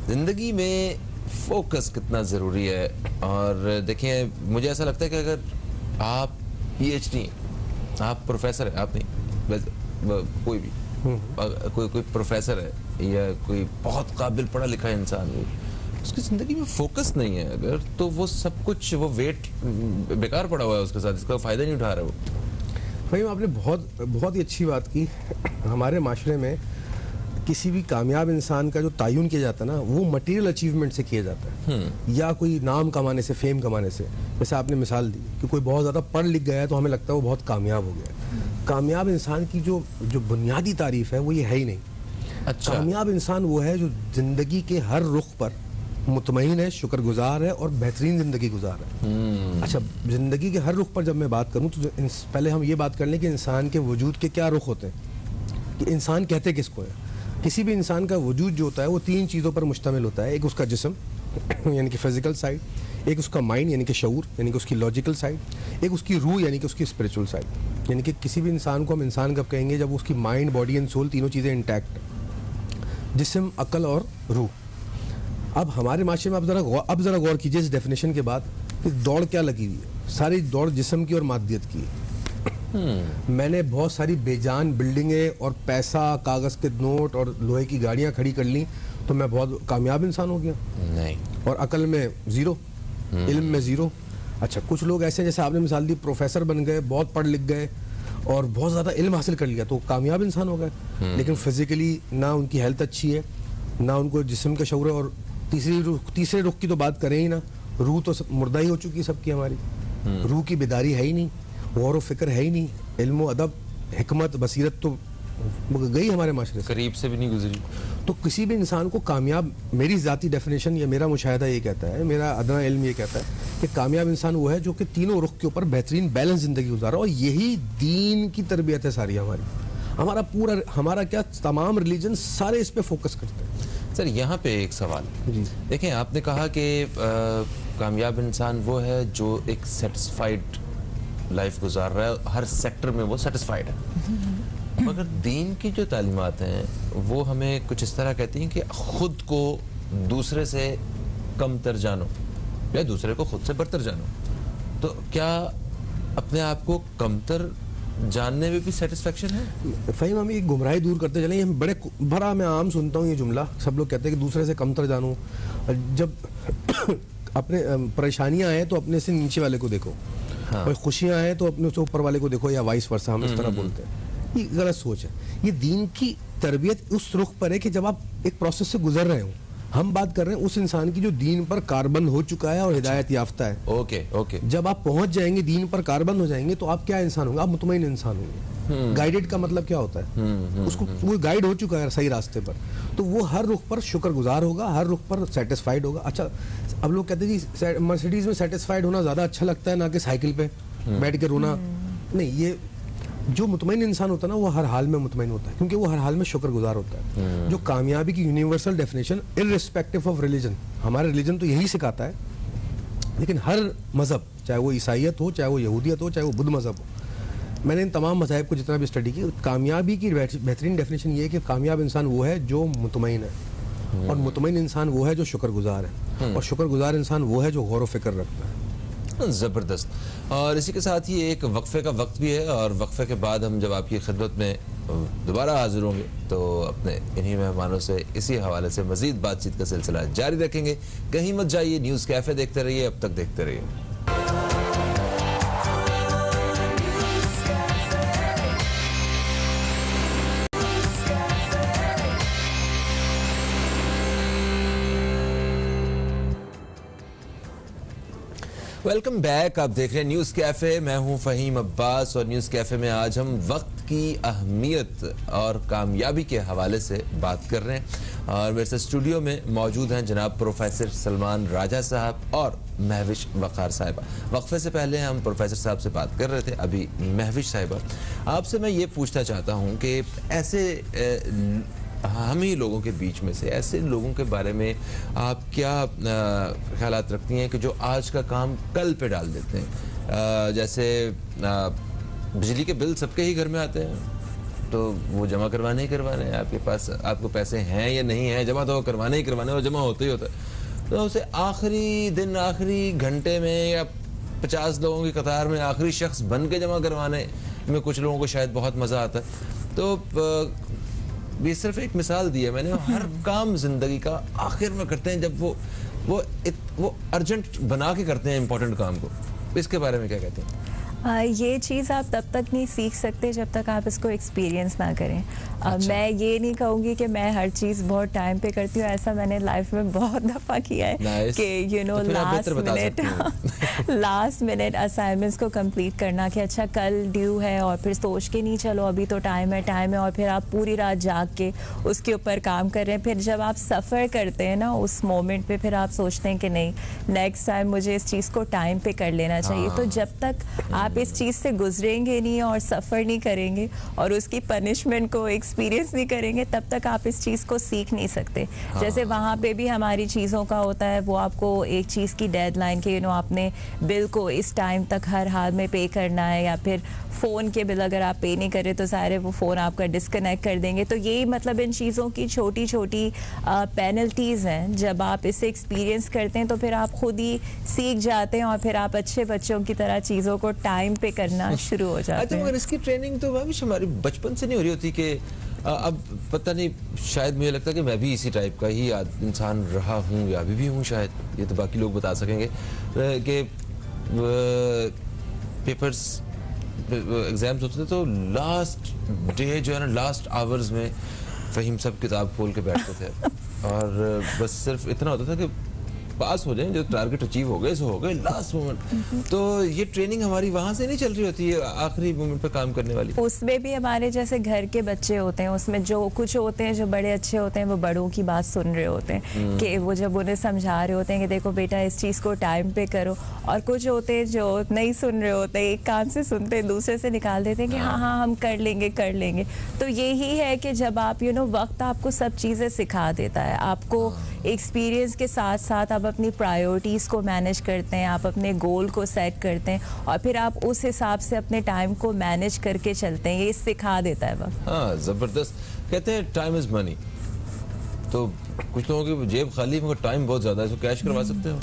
जिंदगी में फोकस कितना ज़रूरी है। और देखिए, मुझे ऐसा लगता है कि अगर आप PhD, आप प्रोफेसर है, आप नहीं, कोई भी कोई प्रोफेसर है या कोई बहुत काबिल पढ़ा लिखा इंसान, उसकी ज़िंदगी में फोकस नहीं है अगर, तो वो सब कुछ, वो वेट बेकार पड़ा हुआ है उसके साथ, इसका फ़ायदा नहीं उठा रहा वो। भाई आपने बहुत ही अच्छी बात की। हमारे माशरे में किसी भी कामयाब इंसान का जो तयन किया जाता है ना, वो मटेरियल अचीवमेंट से किया जाता है या कोई नाम कमाने से, फेम कमाने से। जैसे आपने मिसाल दी कि कोई बहुत ज़्यादा पढ़ लिख गया है तो हमें लगता है वो बहुत कामयाब हो गया है। कामयाब इंसान की जो बुनियादी तारीफ है वो ये है ही नहीं। अच्छा, कामयाब इंसान वो है जो ज़िंदगी के हर रुख पर मुतमईन है, शुक्रगुजार है और बेहतरीन ज़िंदगी गुजार है। अच्छा, ज़िंदगी के हर रुख पर जब मैं बात करूं तो पहले हम ये बात कर लें कि इंसान के वजूद के क्या रुख होते हैं, कि इंसान कहते किसको है। किसी भी इंसान का वजूद जो होता है वो 3 चीज़ों पर मुश्तमिल होता है। एक उसका जिस्म यानी कि फिज़िकल साइड, एक उसका माइंड यानी कि शऊर यानी कि उसकी लॉजिकल साइड, एक उसकी रूह यानी कि उसकी स्पिरिचुअल साइड। यानी कि किसी भी इंसान को हम इंसान कब कहेंगे, जब उसकी माइंड, बॉडी एंड सोल तीनों चीज़ें इंटैक्ट, जिस्म, अकल और रूह। अब हमारे माशरे में अब ज़रा गौर कीजिए इस डेफिनेशन के बाद कि दौड़ क्या लगी हुई है। सारी दौड़ जिस्म की और मादियत की है। मैंने बहुत सारी बेजान बिल्डिंगें और पैसा, कागज़ के नोट और लोहे की गाड़ियां खड़ी कर ली तो मैं बहुत कामयाब इंसान हो गया? नहीं। और अकल में ज़ीरो, इल्म में ज़ीरो। अच्छा, कुछ लोग ऐसे, जैसे आपने मिसाल दी, प्रोफेसर बन गए, बहुत पढ़ लिख गए और बहुत ज़्यादा इल्म हासिल कर लिया तो कामयाब इंसान हो गए, लेकिन फिज़िकली ना उनकी हेल्थ अच्छी है, ना उनको जिस्म का शऊर है, और तीसरे रुख की तो बात करें ही ना, रूह तो मुर्दा ही हो चुकी है सबकी हमारी। रूह की बेदारी है ही नहीं, गौर व फिक्र है ही नहीं, इल्म अदब, हिकमत, बसीरत तो गई हमारे माशरे से, करीब से भी नहीं गुजरी। तो किसी भी इंसान को कामयाब, मेरी ज़ाती डेफिनेशन या मेरा मुशाहिदा ये कहता है, मेरा अदना इल्म ये कहता है कि कामयाब इंसान वो है जो कि तीनों रुख के ऊपर बेहतरीन बैलेंस ज़िंदगी गुजारा। और यही दीन की तरबियत है सारी हमारी। हमारा क्या, तमाम रिलीजन सारे इस पे फोकस करते हैं। सर, यहाँ पे एक सवाल जी। देखें, आपने कहा कि कामयाब इंसान वो है जो एक सेटिस्फाइड लाइफ गुजार रहा है, हर सेक्टर में वो सेटिस्फाइड है। मगर दीन की जो तालीमात हैं वो हमें कुछ इस तरह कहती हैं कि खुद को दूसरे से कम तर जानो, या दूसरे को खुद से बरतर जानो, तो क्या अपने आप को कमतर जानने में भी सेटिस्फेक्शन है? फ़हीम, हम ये गुमराही दूर करते चले। हम बड़ा मैं आम सुनता हूँ ये जुमला, सब लोग कहते हैं कि दूसरे से कमतर जानो। जब अपने परेशानियां आए तो अपने से नीचे वाले को देखो, हाँ। और खुशियां आए तो अपने से ऊपर वाले को देखो, या वाइस वर्सा, हम इस तरह बोलते हैं। ये गलत सोच है। ये दीन की तरबियत उस रुख पर है कि जब आप एक प्रोसेस से गुजर रहे हो। हम बात कर रहे हैं उस इंसान की जो दीन पर कारबंद हो चुका है और हिदायत याफ्ता है। Okay okay. जब आप पहुंच जाएंगे, दीन पर कारबंद हो जाएंगे, तो आप क्या इंसान होंगे? आप मुतमईन इंसान होंगे। गाइडेड का मतलब क्या होता है? उसको वो गाइड हो चुका है सही रास्ते पर, तो वो हर रुख पर शुक्रगुजार होगा, हर रुख पर सेटिस्फाइड होगा। अच्छा, अब लोग कहते हैं जी मर्सिडीज में सेटिस्फाइड होना ज्यादा अच्छा लगता है ना कि साइकिल पे बैठ के रोना। नहीं, ये जो मुतमईन इंसान होता है ना, वो हर हाल में मुतमईन होता है, क्योंकि वो हर हाल में शुक्रगुजार होता है। जो कामयाबी की universal definition irrespective of religion, हमारा रिलीजन तो यही सिखाता है, लेकिन हर मजहब, चाहे वो ईसाइयत हो, चाहे वो यहूदियत हो, चाहे वो बुद्ध मजहब हो, मैंने इन तमाम मज़ाहिब को जितना भी स्टडी की, कामयाबी की बेहतरीन डेफिनेशन ये है कि कामयाब इंसान वो है जो मुतमईन है, और मुतमईन इंसान वो है जो शुक्रगुजार है, और शुक्रगुजार इंसान वो है जो गौर व फिक्र रखता है। ज़बरदस्त। और इसी के साथ ही एक वक्फे का वक्त भी है, और वक्फे के बाद हम जब आपकी खिदमत में दोबारा हाजिर होंगे तो अपने इन्हीं मेहमानों से इसी हवाले से मज़ीद बातचीत का सिलसिला जारी रखेंगे। कहीं मत जाइए, न्यूज़ कैफ़े देखते रहिए, अब तक देखते रहिए। वेलकम बैक, आप देख रहे हैं न्यूज़ कैफ़े। मैं हूं फ़हीम अब्बास, और न्यूज़ कैफ़े में आज हम वक्त की अहमियत और कामयाबी के हवाले से बात कर रहे हैं। और मेरे साथ स्टूडियो में मौजूद हैं जनाब प्रोफेसर सलमान राजा साहब और महविश वक़ार साहिबा। वक्फे से पहले हम प्रोफेसर साहब से बात कर रहे थे, अभी महविश साहिबा। आपसे मैं ये पूछना चाहता हूँ कि ऐसे हम ही लोगों के बीच में से ऐसे लोगों के बारे में आप क्या ख्यालात रखती हैं कि जो आज का काम कल पे डाल देते हैं? जैसे बिजली के बिल सबके ही घर में आते हैं, तो वो जमा करवाने ही करवाने हैं। आपके पास, आपको पैसे हैं या नहीं हैं, जमा तो करवाने ही करवाने, और जमा होते ही होता है। तो उसे आखिरी दिन, आखिरी घंटे में, या 50 लोगों की कतार में आखिरी शख्स बन के जमा करवाने में कुछ लोगों को शायद बहुत मज़ा आता है। तो ये सिर्फ एक मिसाल दी है मैंने। हर काम जिंदगी का आखिर में करते हैं, जब वो अर्जेंट बना के करते हैं इम्पोर्टेंट काम को। इसके बारे में क्या कहते हैं? ये चीज़ आप तब तक नहीं सीख सकते जब तक आप इसको एक्सपीरियंस ना करें। अच्छा। मैं ये नहीं कहूँगी कि मैं हर चीज़ बहुत टाइम पे करती हूँ, ऐसा मैंने लाइफ में बहुत दफ़ा किया है कि you know last minute assignments को कंप्लीट करना कि अच्छा कल ड्यू है, और फिर सोच के नहीं चलो अभी तो टाइम है, और फिर आप पूरी रात जाग के उसके ऊपर काम कर रहे हैं। फिर जब आप सफ़र करते हैं ना उस मोमेंट पे, फिर आप सोचते हैं कि नहीं, नेक्स्ट टाइम मुझे इस चीज़ को टाइम पे कर लेना चाहिए। तो जब तक आप इस चीज़ से गुजरेंगे नहीं और सफ़र नहीं करेंगे और उसकी पनिशमेंट को एक्सपीरियंस नहीं करेंगे, तब तक आप इस चीज़ को सीख नहीं सकते। जैसे वहाँ पे भी हमारी चीज़ों का होता है, वो आपको एक चीज़ की डेडलाइन के आपने बिल को इस टाइम तक हर हाल में पे करना है, या फिर फ़ोन के बिल अगर आप पे नहीं करें तो सारे वो फ़ोन आपका डिस्कनेक्ट कर देंगे। तो यही मतलब इन चीज़ों की छोटी छोटी पेनल्टीज़ हैं। जब आप इसे एक्सपीरियंस करते हैं तो फिर आप खुद ही सीख जाते हैं, और फिर आप अच्छे बच्चों की तरह चीज़ों को टाइम पे करना शुरू हो जाते हैं। मगर इसकी ट्रेनिंग तो हमारी बचपन से नहीं हो रही होती कि अब पता नहीं, शायद मुझे लगता है कि मैं भी इसी टाइप का ही इंसान रहा हूँ या अभी भी हूँ, शायद ये तो बाकी लोग बता सकेंगे कि पेपर्स एग्जाम्स होते थे तो लास्ट डे जो है ना, लास्ट आवर्स में फ़हीम सब किताब खोल के बैठते थे, और बस सिर्फ इतना होता था कि पास हो जाए, जो टारगेट अचीव हो गए सो हो गए, लास्ट मोमेंट। तो ये ट्रेनिंग हमारी वहाँ से नहीं चल रही होती है, आखिरी मोमेंट पे काम करने वाली। उसमें भी हमारे जैसे घर के बच्चे होते हैं, उसमें जो कुछ होते हैं जो बड़े अच्छे होते हैं, वो बड़ों की बात सुन रहे होते हैं कि वो जब उन्हें समझा रहे होते हैं कि देखो बेटा इस चीज़ को टाइम पे करो, और कुछ होते हैं जो नहीं सुन रहे होते, एक कान से सुनते हैं दूसरे से निकाल देते हैं कि हाँ हाँ हम कर लेंगे। तो यही है कि जब आप वक्त आपको सब चीज़ें सिखा देता है, आपको एक्सपीरियंस के साथ साथ आप अपनी प्रायोरिटीज़ को मैनेज करते हैं, आप अपने गोल को सेट करते हैं, और फिर आप उस हिसाब से अपने टाइम को मैनेज करके चलते हैं। ये सिखा देता है वक्त। हाँ, ज़बरदस्त। कहते हैं टाइम इज़ मनी, तो कुछ लोगों की जेब खाली मगर टाइम बहुत ज़्यादा है, इसको कैश करवा सकते हो।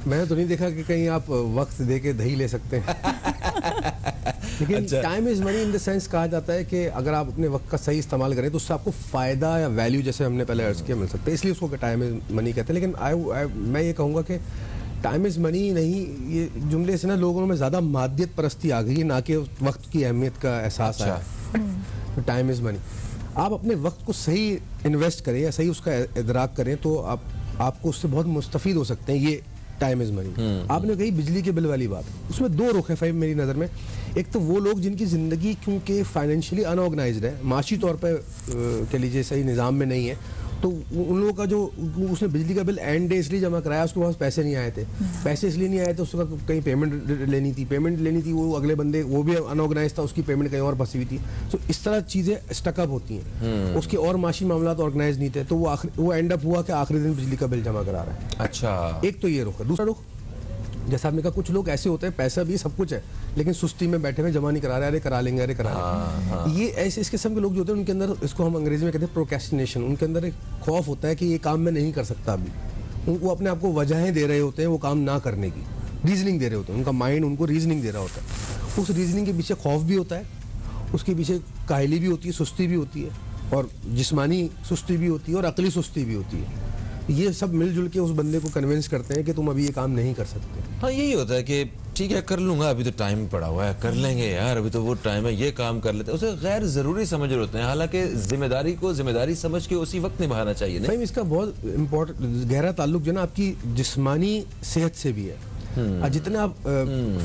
मैंने तो नहीं देखा कि कहीं आप वक्त दे के दही ले सकते हैं। लेकिन time is money in the sense कहा जाता है कि अगर आप अपने वक्त का सही इस्तेमाल करें तो उससे आपको फ़ायदा या वैल्यू, जैसे हमने पहले अर्ज किया, मिल सकता है, इसलिए उसको टाइम इज मनी कहते हैं। लेकिन मैं ये कहूँगा कि टाइम इज़ मनी नहीं, ये जुमले से ना लोगों में ज़्यादा मादियत परस्ती आ गई है, ना कि वक्त की अहमियत का एहसास आया। तो टाइम इज़ मनी, आप अपने वक्त को सही इन्वेस्ट करें या सही उसका इदराक करें तो आपको उससे बहुत मुस्तफ़ीद हो सकते हैं। ये टाइम इज़ मनी। आपने कही बिजली के बिल वाली बात, उसमें दो रुख है फाइव मेरी नज़र में। एक तो वो लोग जिनकी ज़िंदगी क्योंकि फाइनेंशियली अनऑर्गेनाइज्ड है, माशी तौर पर कह लीजिए सही निज़ाम में नहीं है, तो उन लोगों का जो उसने बिजली का बिल एंड डे इसलिए जमा कराया, उसके पास पैसे नहीं आए थे। पैसे इसलिए नहीं आए थे, उसका कहीं पेमेंट लेनी थी, वो अगले बंदे, वो भी अनऑर्गेनाइज था, उसकी पेमेंट कहीं और फंसी हुई थी। तो इस तरह चीज़ें स्टकअप होती हैं। उसके और माशी मामला तो ऑर्गेनाइज नहीं थे, तो वो एंड अप हुआ कि आखिरी दिन बिजली का बिल जमा करा रहा है। अच्छा, एक तो ये रुख है। दूसरा रुख, जैसा आपने कहा, कुछ लोग ऐसे होते हैं, पैसा भी सब कुछ है लेकिन सुस्ती में बैठे हुए, जमा नहीं करा रहे, अरे करा लेंगे, अरे करा लेंगे। ये ऐसे इस किस्म के लोग जो होते हैं, उनके अंदर, इसको हम अंग्रेजी में कहते हैं प्रोक्रेस्टिनेशन, उनके अंदर एक खौफ होता है कि ये काम मैं नहीं कर सकता अभी। वो अपने आप को वजहें दे रहे होते हैं वो काम ना करने की, रीजनिंग दे रहे होते हैं, उनका माइंड उनको रीजनिंग दे रहा होता है। उस रीजनिंग के पीछे खौफ भी होता है, उसके पीछे काहली भी होती है, सुस्ती भी होती है, और जिस्मानी सुस्ती भी होती है, और अकली सुस्ती भी होती है। ये सब मिलजुल के उस बंदे को कन्विंस करते हैं कि तुम अभी ये काम नहीं कर सकते। हाँ, यही होता है कि ठीक है कर लूंगा, अभी तो टाइम पड़ा हुआ है, कर लेंगे यार, अभी तो वो टाइम है, ये काम कर लेते हैं। उसे गैर जरूरी समझ रहे होते हैं, हालांकि जिम्मेदारी को जिम्मेदारी समझ के उसी वक्त निभाना चाहिए। नहीं, इसका बहुत इम्पोर्टेंट गहरा ताल्लुक जो ना आपकी जिस्मानी सेहत से भी है। जितने आप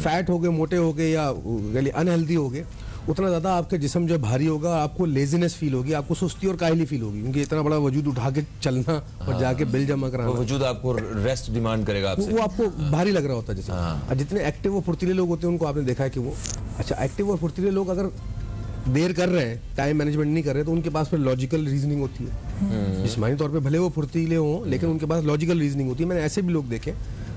फैट हो गए, मोटे हो गए, या अनहेल्दी हो गए, उतना ज़्यादा आपका जिस्म जो भारी होगा, आपको लेजीनेस फील होगी, आपको सुस्ती और काहली फील होगी, क्योंकि इतना बड़ा वजूद उठा के चलना और जाके बिल जमा कराना, वजूद आपको रेस्ट डिमांड करेगा आपसे, वो आपको भारी लग रहा होता है जैसे। जितने एक्टिव और फुर्तीले लोग होते हैं, उनको आपने देखा है कि वो, अच्छा, एक्टिव और फुर्तीले लोग अगर देर कर रहे हैं, टाइम मैनेजमेंट नहीं कर रहे, तो उनके पास फिर लॉजिकल रीजनिंग होती है। जिस्मानी तौर पे भले वो फुर्तीले हों, लेकिन उनके पास लॉजिकल रीजनिंग होती है। मैंने ऐसे भी लोग देखे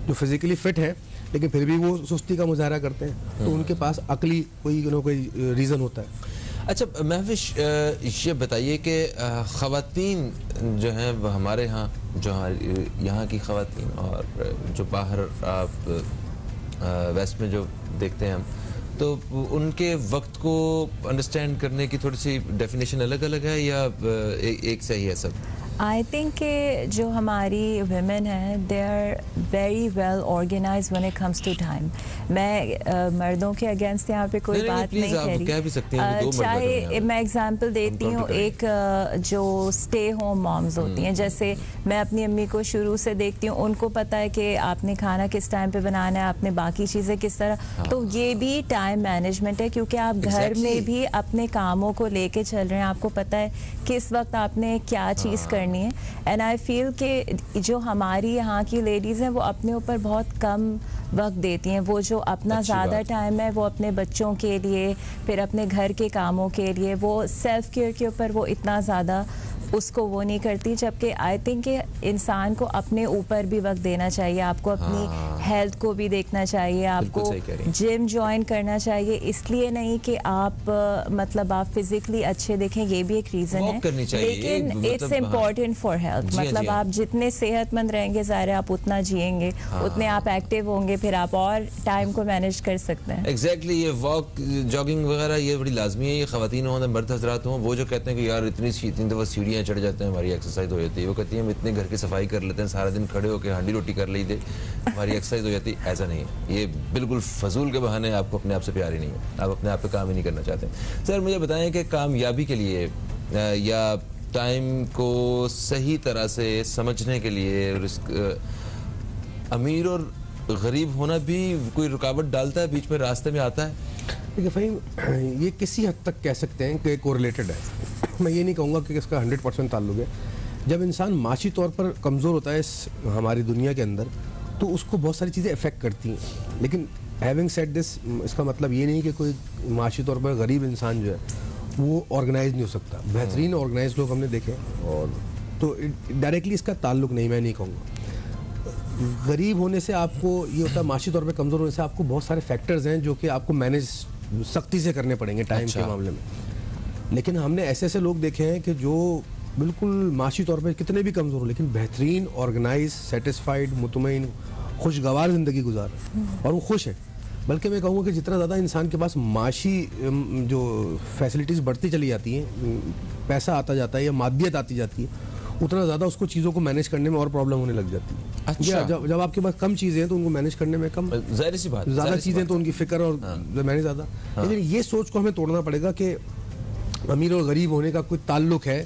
जो फिजिकली फिट है लेकिन फिर भी वो सुस्ती का मुजाहरा करते हैं, तो उनके पास अकली कोई रीज़न होता है। अच्छा महविश, ये बताइए कि ख़वातीन जो हैं हमारे यहाँ, जो यहाँ की ख़वातीन और जो बाहर आप वेस्ट में जो देखते हैं हम, तो उनके वक्त को अंडरस्टैंड करने की थोड़ी सी डेफिनेशन अलग अलग है या एक सही है सब? आई थिंक कि जो हमारी women हैं, they are very well organise when it comes to time. मैं मर्दों के अगेंस्ट यहाँ पे कोई बात नहीं कह रही। कह भी सकती हैं, चाहे मैं एग्जांपल देती हूँ, एक जो स्टे होम मॉम्स होती हैं, जैसे मैं अपनी अम्मी को शुरू से देखती हूँ, उनको पता है कि आपने खाना किस टाइम पे बनाना है, आपने बाकी चीज़ें किस तरह, तो ये भी टाइम मैनेजमेंट है, क्योंकि आप घर में भी अपने कामों को लेके चल रहे हैं, आपको पता है किस वक्त आपने क्या चीज़ करनी है। एंड आई फील कि जो हमारी यहाँ की लेडीज़ हैं, वो अपने ऊपर बहुत कम वक्त देती हैं। वो जो अपना ज़्यादा टाइम है वो अपने बच्चों के लिए, फिर अपने घर के कामों के लिए, वो सेल्फ केयर के ऊपर वो इतना ज़्यादा उसको वो नहीं करती। जबकि आई थिंक कि इंसान को अपने ऊपर भी वक्त देना चाहिए, आपको अपनी हेल्थ को भी देखना चाहिए, आपको जिम ज्वाइन करना चाहिए, इसलिए नहीं कि आप मतलब आप फिजिकली अच्छे दिखें, ये भी एक रीज़न है, लेकिन इट्स इम्पॉर्टेंट फॉर हेल्थ। मतलब आप जितने सेहतमंद रहेंगे, ज़ाहिर आप उतना जिएंगे, उतने आप एक्टिव होंगे, फिर आप और टाइम को मैनेज कर सकते हैं। एग्जैक्टली, ये वॉक, जॉगिंग वगैरह ये बड़ी लाजमी है। ये ख़वातीन हों, मर्द हजरात हों, वो जो कहते हैं कि यार इतनी दफ़ा सीढ़ियाँ चढ़ जाते हैं, हमारी एक्सरसाइज हो जाती है, वो कहती है हम इतने घर की सफाई कर लेते हैं, सारा दिन खड़े होकर हांडी रोटी कर ली दे, हमारी एक्सरसाइज हो जाती है। ऐसा नहीं है, ये बिल्कुल फजूल के बहाने, आपको अपने आप से प्यार ही नहीं है, आप अपने आप पे काम ही नहीं करना चाहते। सर मुझे बताएं कि कामयाबी के लिए या टाइम को सही तरह से समझने के लिए अमीर और गरीब होना भी कोई रुकावट डालता है, बीच में रास्ते में आता है? देखिए फ़हीम, ये किसी हद तक कह सकते हैं कि कोरिलेटेड है। मैं ये नहीं कहूँगा कि इसका 100% ताल्लुक है। जब इंसान माशी तौर पर कमज़ोर होता है इस हमारी दुनिया के अंदर, तो उसको बहुत सारी चीज़ें अफेक्ट करती हैं। लेकिन हैविंग सेड दिस, इसका मतलब ये नहीं कि कोई माशी तौर पर गरीब इंसान जो है वो ऑर्गेनाइज नहीं हो सकता। बेहतरीन ऑर्गेनाइज लोग हमने देखे, और तो डायरेक्टली इसका ताल्लुक नहीं, मैं नहीं कहूँगा। गरीब होने से आपको ये होता है, माशी तौर पे कमज़ोर होने से आपको बहुत सारे फैक्टर्स हैं जो कि आपको मैनेज सख्ती से करने पड़ेंगे टाइम के मामले में। लेकिन हमने ऐसे ऐसे लोग देखे हैं कि जो बिल्कुल माशी तौर पे कितने भी कमज़ोर हो, लेकिन बेहतरीन, ऑर्गेनाइज, सेटिस्फाइड, मुतमईन, खुशगवार ज़िंदगी गुजार रहा है और वो खुश है। बल्कि मैं कहूँगा कि जितना ज़्यादा इंसान के पास माशी जो फैसिलिटीज़ बढ़ती चली जाती हैं, पैसा आता जाता है या मादियत आती जाती है, उतना ज़्यादा उसको चीज़ों को मैनेज करने में और प्रॉब्लम होने लग जाती है। अच्छा। जब आपके पास कम चीज़ें हैं तो उनको मैनेज करने में कम, जाहिर सी बात, ज़्यादा जाहिर सी चीज़ें बात। तो उनकी फ़िक्र और मैनेज ज़्यादा। लेकिन ये सोच को हमें तोड़ना पड़ेगा कि अमीर और गरीब होने का कोई ताल्लुक है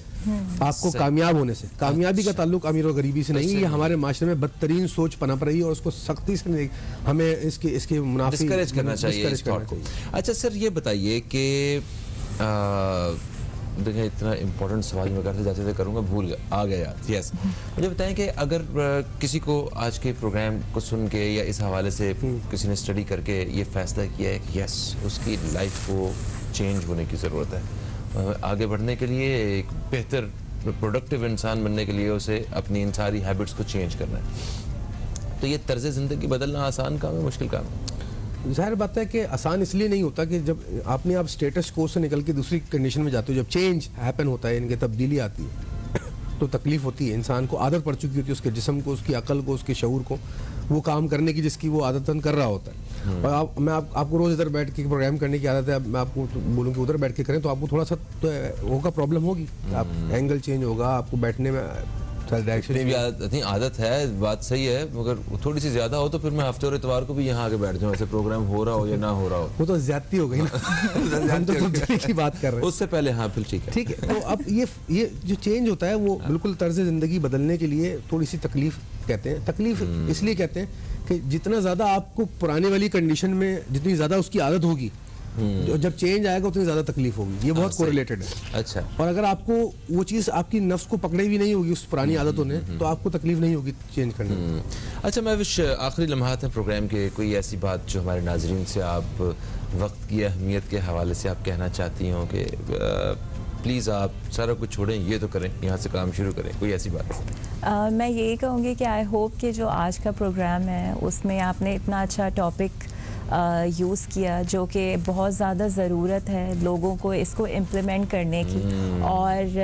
आपको कामयाब होने से। कामयाबी का ताल्लुक अमीर और गरीबी से नहीं है। ये हमारे माशरे में बदतरीन सोच पनप रही है और उसको सख्ती से नहीं, हमें इसके मुनाफी डिस्करेज करना चाहिए इस करना थॉट को। अच्छा सर, ये बताइए कि देखिए, इतना इम्पोर्टेंट सवाल मैं करते जाते करूँगा, भूल गया, आ गया याद। यस, मुझे बताएं कि अगर किसी को आज के प्रोग्राम को सुन के या इस हवाले से किसी ने स्टडी करके ये फैसला किया है कि यस, उसकी लाइफ को चेंज होने की ज़रूरत है, आगे बढ़ने के लिए, एक बेहतर प्रोडक्टिव इंसान बनने के लिए उसे अपनी इन सारी हैबिट्स को चेंज करना है, तो ये तर्ज ज़िंदगी बदलना आसान काम है, मुश्किल काम है? ज़ाहिर बात है कि आसान इसलिए नहीं होता कि जब आप स्टेटस को से निकल के दूसरी कंडीशन में जाते हो, जब चेंज हैपन होता है, इनकी तब्दीली आती है तो तकलीफ होती है। इंसान को आदत पड़ चुकी होती है, उसके जिस्म को, उसकी अकल को, उसके शऊर को, वो काम करने की जिसकी वो आदतन कर रहा होता है। और आपको रोज़ इधर बैठ के प्रोग्राम करने की आदत है, मैं आपको बोलूँ कि उधर बैठ के करें तो आपको थोड़ा सा तो होगा, प्रॉब्लम होगी, आप एंगल चेंज होगा, आपको बैठने में डायरेक्शन भी आदत है, बात सही है, मगर थोड़ी सी ज्यादा हो तो फिर मैं हफ्ते और इतवार को भी यहाँ आके बैठ जाऊँ, ऐसे प्रोग्राम हो रहा हो या ना हो रहा हो। वो तो ज्यादती हो गई ना। हम तो तब्दीली की बात कर रहे हैं उससे पहले। हाँ, फिर ठीक है, ठीक है। तो अब ये जो चेंज होता है वो बिल्कुल तर्ज ज़िंदगी बदलने के लिए थोड़ी सी तकलीफ कहते हैं। तकलीफ इसलिए कहते हैं कि जितना ज़्यादा आपको पुराने वाली कंडीशन में जितनी ज़्यादा उसकी आदत होगी, जब चेंज आएगा उतनी ज़्यादा तकलीफ होगी। ये बहुत कोरिलेटेड है। अच्छा। और अगर आपको वो चीज़ आपकी नफ्स को पकड़े भी नहीं होगी उस पुरानी आदतों ने, तो आपको तकलीफ नहीं होगी चेंज करने में। अच्छा, मैं विश आखिरी लम्हात हैं प्रोग्राम के, कोई ऐसी बात जो हमारे नाजरीन से आप वक्त की अहमियत के हवाले से आप कहना चाहती हो कि प्लीज़ आप सारा कुछ छोड़ें, ये तो करें, यहाँ से काम शुरू करें, कोई ऐसी बात? मैं यही कहूँगी कि आई होप कि जो आज का प्रोग्राम है उसमें आपने इतना अच्छा टॉपिक यूज़ किया जो कि बहुत ज़्यादा ज़रूरत है लोगों को इसको इम्प्लीमेंट करने की। और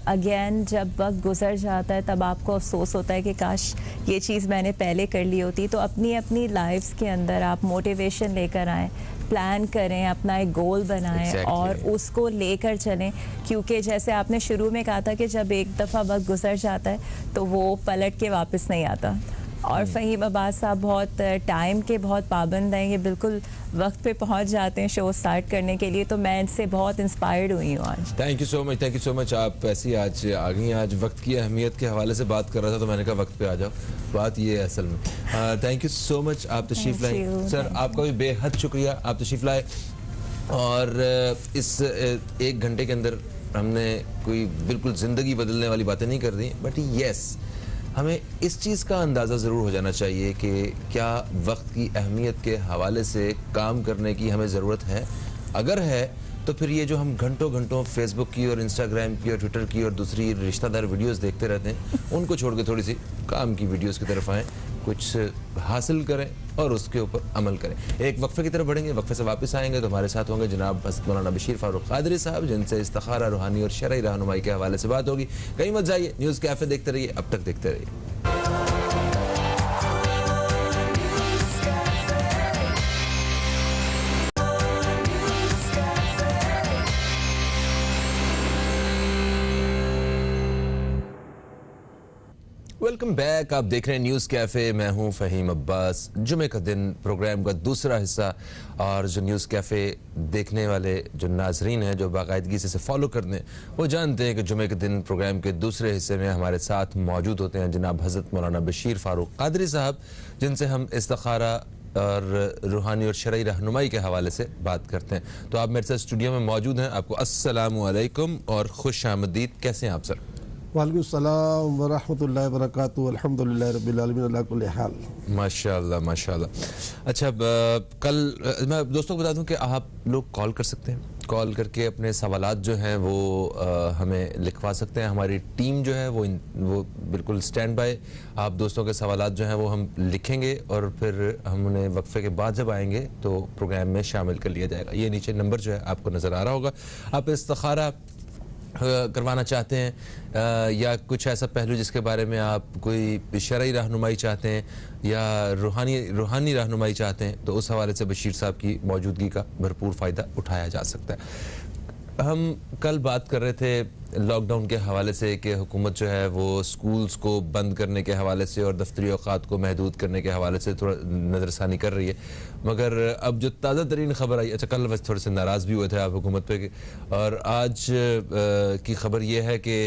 अगेन जब वक्त गुजर जाता है तब आपको अफसोस होता है कि काश ये चीज़ मैंने पहले कर ली होती। तो अपनी अपनी लाइफ्स के अंदर आप मोटिवेशन लेकर आएँ, प्लान करें, अपना एक गोल बनाएं और उसको लेकर चलें, क्योंकि जैसे आपने शुरू में कहा था कि जब एक दफ़ा वक्त गुजर जाता है तो वो पलट के वापस नहीं आता। और फ़हीम अब्बास साहब बहुत टाइम के बहुत पाबंद हैं, ये बिल्कुल वक्त पे पहुंच जाते हैं शो स्टार्ट करने के लिए, तो मैं इनसे बहुत इंस्पायर्ड हुई हूँ आज। Thank you so much, thank you so much. आप ऐसी आज आ गई, आज वक्त की अहमियत के हवाले से बात कर रहा था तो मैंने कहा वक्त पे आ जाओ, बात ये है असल में। थैंक यू सो मच, आप तशरीफ़ लाए। सर, आपका भी बेहद शुक्रिया, आप तशरीफ़ लाए। और इस 1 घंटे के अंदर हमने कोई बिल्कुल ज़िंदगी बदलने वाली बातें नहीं कर दी, बट येस, हमें इस चीज़ का अंदाज़ा ज़रूर हो जाना चाहिए कि क्या वक्त की अहमियत के हवाले से काम करने की हमें ज़रूरत है। अगर है तो फिर ये जो हम घंटों घंटों फेसबुक की और इंस्टाग्राम की और ट्विटर की और दूसरी रिश्तेदार वीडियोस देखते रहते हैं, उनको छोड़ के थोड़ी सी काम की वीडियोस की तरफ आएँ, कुछ हासिल करें और उसके ऊपर अमल करें। एक वक्फे की तरफ बढ़ेंगे, वक्फे से वापस आएंगे तो हमारे साथ होंगे जनाब हज़रत मौलाना बशीर फ़ारूक क़ादरी साहब, जिनसे इस्तिखारा, रूहानी और शरई रहनुमाई के हवाले से बात होगी। कहीं मत जाइए, न्यूज़ कैफ़े देखते रहिए, अब तक देखते रहिए। वेलकम बैक, आप देख रहे हैं न्यूज़ कैफ़े, मैं हूं फ़हीम अब्बास। जुमे का दिन प्रोग्राम का दूसरा हिस्सा, और जो न्यूज़ कैफ़े देखने वाले जो नाजरीन हैं, जो बाकायदगी से इसे फॉलो करते हैं, वो जानते हैं कि जुमे के दिन प्रोग्राम के दूसरे हिस्से में हमारे साथ मौजूद होते हैं जनाब हज़रत मौलाना बशीर फ़ारूक क़ादरी साहब, जिनसे हम इस्तिखारा और रूहानी और शरई रहनुमाई के हवाले से बात करते हैं। तो आप मेरे साथ स्टूडियो में मौजूद हैं। आपको अस्सलामु अलैकुम और खुश आमदीद। कैसे हैं आप सर? वालेकुम सलाम व रहमतुल्लाहि व बरकातहू, अल्हम्दुलिल्लाहि रब्बिल आलमीन अला कुल्ली हाल। माशाल्लाह माशाल्लाह। अच्छा, कल मैं दोस्तों को बता दूं कि आप लोग कॉल कर सकते हैं, कॉल करके अपने सवालात जो हैं वो हमें लिखवा सकते हैं। हमारी टीम जो है वो बिल्कुल स्टैंड बाय। आप दोस्तों के सवालात जो हैं वो हम लिखेंगे और फिर हम उन्हें वक्फे के बाद जब आएंगे तो प्रोग्राम में शामिल कर लिया जाएगा। ये नीचे नंबर जो है आपको नज़र आ रहा होगा। आप इस्तिखारा करवाना चाहते हैं या कुछ ऐसा पहलू जिसके बारे में आप कोई शरई रहनुमाई चाहते हैं या रूहानी रहनुमाई चाहते हैं, तो उस हवाले से बशीर साहब की मौजूदगी का भरपूर फ़ायदा उठाया जा सकता है। हम कल बात कर रहे थे लॉकडाउन के हवाले से कि हुकूमत जो है वो स्कूल्स को बंद करने के हवाले से और दफ्तरी औकात को महदूद करने के हवाले से थोड़ा नज़रसानी कर रही है, मगर अब जो ताज़ा तरीन खबर आई, अच्छा कल बस थोड़े से नाराज़ भी हुए थे आप हुकूमत पे, और आज की खबर ये है कि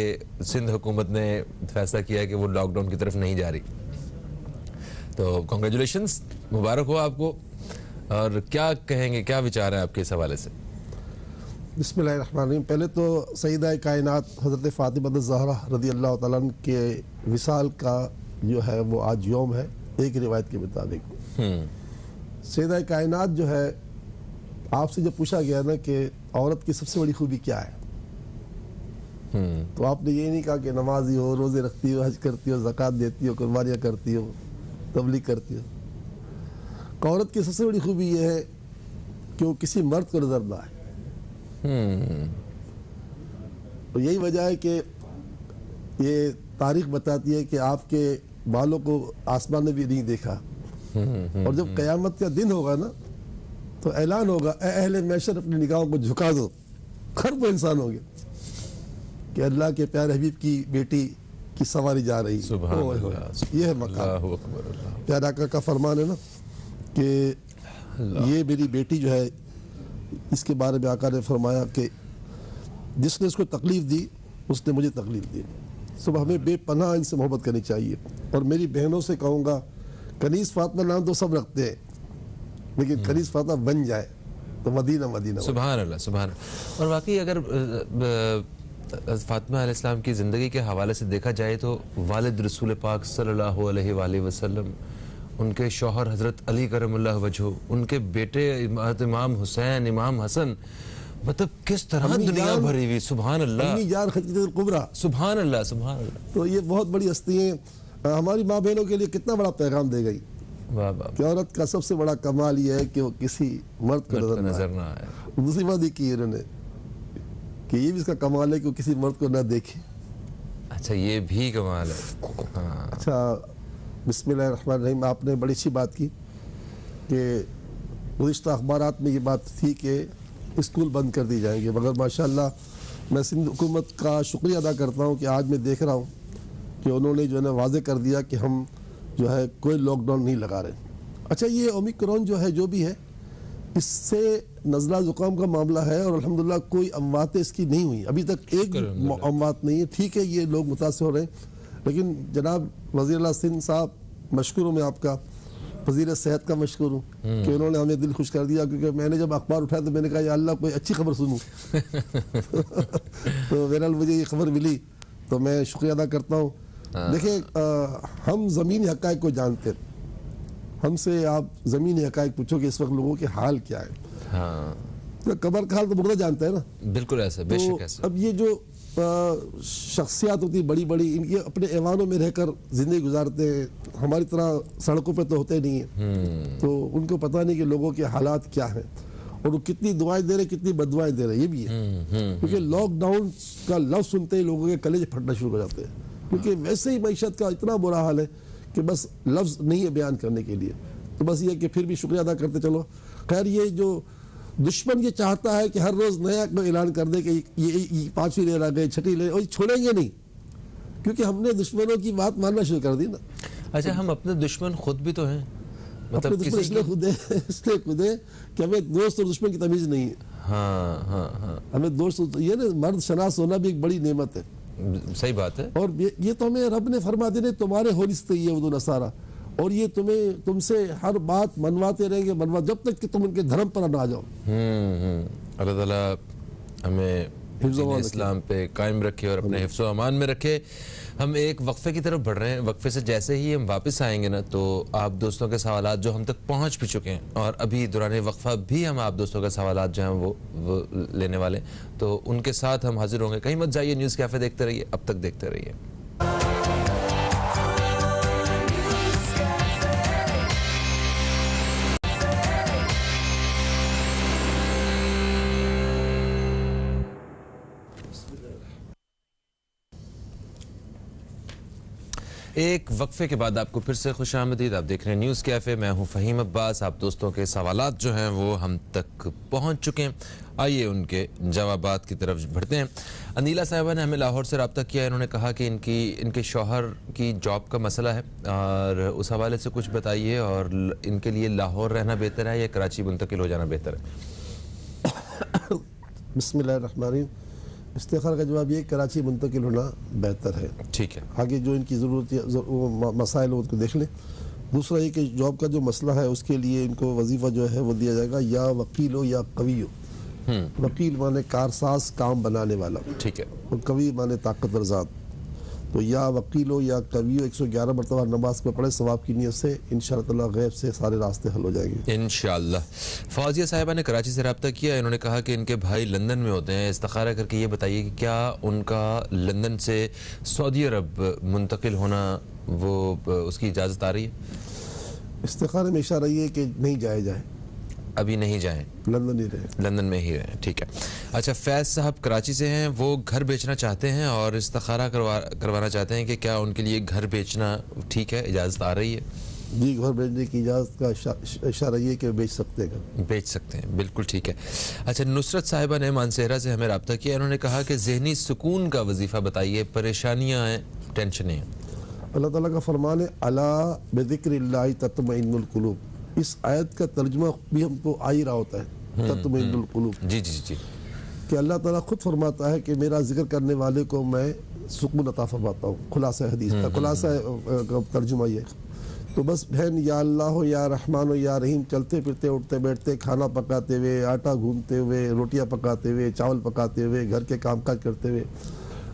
सिंध हुकूमत ने फैसला किया है कि वो लॉकडाउन की तरफ नहीं जा रही। तो कॉन्ग्रेचुलेशंस, मुबारक हो आपको। और क्या कहेंगे, क्या विचार हैं आपके इस हवाले से? बिस्मिल्लाहिर्रहमानिर्रहीम। पहले तो सईदा कायनात हज़रत फ़ातिमा ज़हरा रज़ी अल्लाह तआला अन्हा के विसाल का जो है वो आज यौम है। एक रिवायत के मुताबिक सईदा कायनात जो है, आपसे जब पूछा गया ना कि औरत की सबसे बड़ी खूबी क्या है, तो आपने ये नहीं कहा कि नमाजी हो, रोज़े रखती हो, हज करती हो, ज़कात देती हो, कुर्बानियाँ करती हो, तबलीग करती हो। औरत की सबसे बड़ी खूबी ये है कि वो किसी मर्द को नजर ना आए। तो यही वजह है कि ये तारीख बताती है कि आपके बालों को आसमान ने भी नहीं देखा। और जब क़यामत का दिन होगा ना, तो ऐलान होगा, अहले महशर अपनी निगाहों को झुका दो, हर वो इंसान होंगे कि अल्लाह के प्यारे हबीब की बेटी की सवारी जा रही। ये है मकाम। प्यारा आका का फरमान है ना कि ये मेरी बेटी जो है, इसके बारे में आका ने फरमाया कि जिसने इसको तकलीफ़ दी उसने मुझे तकलीफ़ दी। सुबह हमें बेपनाह इनसे मोहब्बत करनी चाहिए। और मेरी बहनों से कहूँगा, कनीज़ फातिमा नाम तो सब रखते हैं, लेकिन कनीज़ फातिमा बन जाए तो मदीना मदीना। सुभान अल्लाह, सुभान अल्लाह। और वाकई अगर फातिमा अलैहिस्सलाम की ज़िंदगी के हवाले से देखा जाए तो वालिद रसूल पाक सल्लल्लाहु अलैहि वसल्लम, उनके शौहर हज़रत अली करमुल्लाह वजहू, उनके बेटे इमाम हुसैन, इमाम हसन, मतलब किस तरह दुनिया भरी हुई। सुभान अल्लाह, कुबरा, सुभान अल्लाह, सुभान अल्लाह। तो ये बहुत बड़ी हस्तियाँ हमारी माँ बहनों के लिए कितना बड़ा पैगाम दे गई। कि औरत का सबसे बड़ा कमाल ये है कि वो किसी मर्द को नजर ना आए। दूसरी बात ये की उन्होंने कि ये भी इसका कमाल है कि वो किसी मर्द को ना देखे। अच्छा, ये भी कमाल है। हाँ। अच्छा, बिस्मिल्लाहिर्रहमानिर्रहीम। आपने बड़ी अच्छी बात की कि गुज़िश्ता अखबारात में ये बात थी कि स्कूल बंद कर दी जाएंगे, मगर माशाल्लाह मैं सिंध हुकूमत का शुक्रिया अदा करता हूँ कि आज मैं देख रहा हूँ कि उन्होंने जो है ना वाज़े कर दिया कि हम जो है कोई लॉकडाउन नहीं लगा रहे। अच्छा, ये ओमिक्रॉन जो है, जो भी है, इससे नज़ला ज़ुकाम का मामला है और अल्हम्दुलिल्लाह कोई अमवातें इसकी नहीं हुई अभी तक, एक अमवात नहीं है। ठीक है, ये लोग मुतासिर हो रहे हैं, लेकिन जनाब वज़ीर आला सिंध साहब, मशकूर हूँ मैं आपका, वज़ीर सेहत का मशकूर हूँ कि उन्होंने हमें दिल खुश कर दिया। क्योंकि मैंने जब अखबार उठाया तो मैंने कहा या अल्लाह कोई अच्छी खबर सुनूँ तो बहरहाल मुझे ये खबर मिली तो मैं शुक्रिया अदा करता हूँ। देखिए, हम ज़मीनी हक़ाइक़ को जानते हैं। हमसे आप ज़मीनी हक़ाइक़ पूछो कि इस वक्त लोगों के हाल क्या है। हाँ। तो कब्र का हाल तो मुर्दा जानता है ना। बिल्कुल ऐसा, बेशक ऐसा। अब ये जो शख्सियात होती बड़ी बड़ी, इनके अपने ऐवानों में रहकर ज़िंदगी गुजारते हैं, हमारी तरह सड़कों पे तो होते नहीं है। तो उनको पता नहीं कि लोगों के हालात क्या हैं और वो कितनी दुआएं दे रहे, कितनी बददुआएं दे रहे, ये भी है। क्योंकि लॉकडाउन का लफ्ज़ सुनते ही लोगों के कलेजे फटना शुरू हो जाते हैं, क्योंकि वैसे ही मईशत का इतना बुरा हाल है कि बस लफ्ज़ नहीं है बयान करने के लिए। तो बस ये कि फिर भी शुक्रिया अदा करते चलो। खैर, ये जो दुश्मन ये चाहता है कि हर रोज़ नया ऐलान कर दे कि ये 5वीं लहर आ गई, 6ठी लहर, और छोड़ेंगे नहीं, क्योंकि हमने दुश्मनों की बात मानना शुरू कर दी ना। अच्छा, हम अपने दुश्मन खुद भी तो हैं, मतलब दुश्मन इसलिए खुद है कि हमें दोस्त और दुश्मन की तमीज़ नहीं है। हाँ हाँ हाँ, हमें दोस्त, ये ना मर्द शनास होना भी एक बड़ी नेमत है। सही बात है। और ये तो हमें रब ने फरमा दिया, तुम्हारे होलिस्ते ये वो नसारा, और ये तुमसे हर बात मनवाते रहेंगे, जब तक कि तुम उनके धर्म पर ना जाओ। अल्लाह ताला हमें इस्लाम पे कायम रखे और अपने हिफ्ज़ व अमान में रखे। हम एक वक्फे की तरफ बढ़ रहे हैं। वक्फे से जैसे ही हम वापस आएंगे ना, तो आप दोस्तों के सवालात जो हम तक पहुंच भी चुके हैं, और अभी दौरान वक्फा भी हम आप दोस्तों के सवालात जो हैं वो लेने वाले, तो उनके साथ हम हाजिर होंगे। कहीं मत जाइए, न्यूज़ कैफ़े देखते रहिए, अब तक देखते रहिए। एक वक्फे के बाद आपको फिर से खुशामदीद। आप देख रहे हैं न्यूज़ कैफ़े, मैं हूं फ़हीम अब्बास। आप दोस्तों के सवालात जो हैं वो हम तक पहुंच चुके हैं, आइए उनके जवाबात की तरफ बढ़ते हैं। अनीला साहिबा ने हमें लाहौर से रब्ता किया। इन्होंने कहा कि इनके शौहर की जॉब का मसला है और उस हवाले से कुछ बताइए, और इनके लिए लाहौर रहना बेहतर है या कराची मुंतकिल हो जाना बेहतर है? बिस्मिल्लाहिर्रहमानिर्रहीम। इस्तिखारा का जवाब ये, कराची मुंतकिल होना बेहतर है। ठीक है, आगे जो इनकी ज़रूरत मसाइल हो उसको देख लें। दूसरा ये कि जॉब का जो मसला है उसके लिए इनको वजीफ़ा जो है वो दिया जाएगा, या वकील हो या कवी हो। वकील माने कारसाज, काम बनाने वाला, ठीक है, और कवी माने ताकतवर ज़ात। तो या वकील हो या कवी हो, 111 मरतबा नमाज पे पढ़े सवाब की नीयत से, इंशाअल्लाह गैब से सारे रास्ते हल हो जाएंगे इंशाअल्लाह। फौजिया साहिबा ने कराची से रब्ता किया। इन्होंने कहा कि इनके भाई लंदन में होते हैं। इस्तिखारा करके ये बताइए कि क्या उनका लंदन से सऊदी अरब मुंतकिल होना वो उसकी इजाज़त आ रही है? इस्तिखारे में इशारा ये कि नहीं जाए जाए, अभी नहीं जाएं, लंदन ही रहे। लंदन में ही रहें। ठीक है। अच्छा, फैज़ साहब कराची से हैं, वो घर बेचना चाहते हैं और इस्तिखारा करवाना चाहते हैं कि क्या उनके लिए घर बेचना ठीक है, इजाज़त आ रही है? जी, घर भेजने की इजाज़त का इशारा ये कि बेच सकते हैं। बेच सकते हैं, बिल्कुल ठीक है। अच्छा, नुसरत साहिबा ने मानसेहरा से हमें रब्ता किया। इन्होंने कहा कि ज़हनी सुकून का वजीफ़ा बताइए, परेशानियाँ हैं, टेंशनें हैं। अल्लाह ताला का फरमान है, अला बिज़िक्रिल्लाहि तत्मइन्नुल कुलूब। इस आयत का तर्जुमा भी हमको आ ही रहा होता है, तत्मइन्नुल कुलूब। जी जी जी, कि अल्लाह ताला खुद फरमाता है कि मेरा जिक्र करने वाले को मैं सुकून अता फरमाता हूँ। खुलासा हदीस का खुलासा तर्जुमा ये। तो बस बहन, या अल्लाह हो या रहमान हो या रहीम, चलते फिरते उठते बैठते, खाना पकाते हुए, आटा घूमते हुए, रोटियां पकाते हुए, चावल पकाते हुए, घर के कामकाज करते हुए,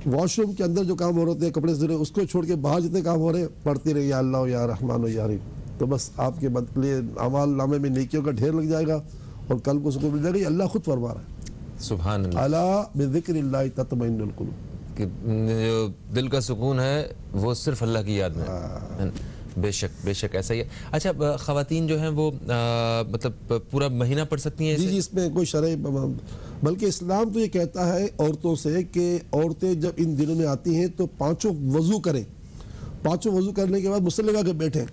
वॉशरूम के अंदर जो काम हो रहे थे, कपड़े धो रहे, उसको छोड़ के बाहर जितने काम हो रहे, पढ़ते रहे या अल्लाह हो या रहमान हो या रहीम। तो बस आपके बदले अमाल नामे में नेकियों का ढेर लग जाएगा और कल को सुकून मिल जाएगा। ये अल्लाह खुद फरमा रहा है, सुभान अल्लाह। अला बिज़िक्रिल्लाहि तत्मइन्नुल कुलूब। कि जो दिल का सुकून है वो सिर्फ अल्लाह की याद में है। बेशक बेशक ऐसा ही है। अच्छा, ख़वातीन जो हैं वो मतलब पूरा महीना पढ़ सकती हैं? जी जी, इसमें कोई शरई, बल्कि इस्लाम तो ये कहता है औरतों से कि औरतें जब इन दिनों में आती हैं तो पाँचों वज़ू करें। पाँचों वज़ू करने के बाद मुसल्ले लगा के बैठें।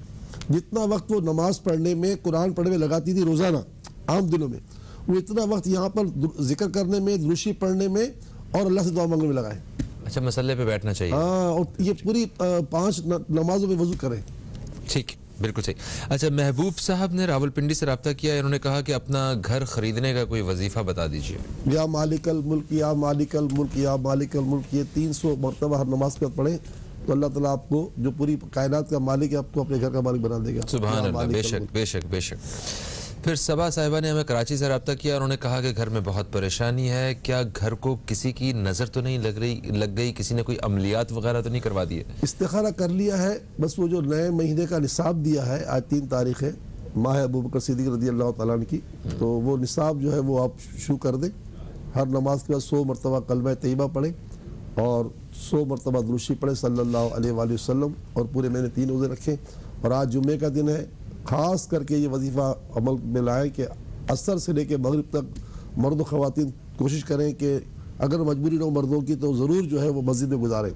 जितना वक्त वो नमाज पढ़ने में, कुरान पढ़ने में लगाती थी रोज़ाना आम दिनों में, वो इतना वक्त यहाँ पर जिक्र करने में, दुरूशी पढ़ने में और अल्लाह से दुआ मांगने में लगाए। अच्छा, मसल्ले पे बैठना चाहिए। हाँ, और ये पूरी 5 नमाजों में वज़ू करें। ठीक, बिल्कुल सही। अच्छा, महबूब साहब ने रावलपिंडी से रब्ता किया। इन्होंने कहा कि अपना घर खरीदने का कोई वजीफा बता दीजिए। या मालिकल मुल्क, या मालिकल मुल्क, या मालिकल मुल्क, ये 300 मरतबा हर नमाज के बाद पढ़े तो अल्लाह ताला आपको, जो पूरी कायनात का मालिक है, आपको अपने घर का मालिक बना देगा। सुभान अल्लाह, बेशक बेशक बेशक। फिर सबा साहिबा ने हमें कराची से रब्ता किया। उन्होंने कहा कि घर में बहुत परेशानी है, क्या घर को किसी की नज़र तो नहीं लग गई, किसी ने कोई अमलियात वगैरह तो नहीं करवा दिए? इस्तिखारा कर लिया है, बस वो जो नए महीने का निसाब दिया है, आज 3 तारीख है, माह अबू बकर सिद्दीक़ रज़ी अल्लाह तआला अन्हु की, तो वो निसाब जो है वो आप शुरू कर दें। हर नमाज के बाद 100 मरतबा कलमा तैयबा पढ़ें और 100 मरतबा दुरूशी पढ़ें सल्लल्लाहु अलैहि वसल्लम, और पूरे महीने 3 रोज़े रखें। और आज जुम्मे का दिन है, ख़ास करके ये वजीफ़ा अमल में लाएँ कि असर से लेकर मगरिब तक मर्द व ख़वातीन कोशिश करें कि अगर मजबूरी न हो मर्दों की तो ज़रूर जो है वो मस्जिद में गुजारें,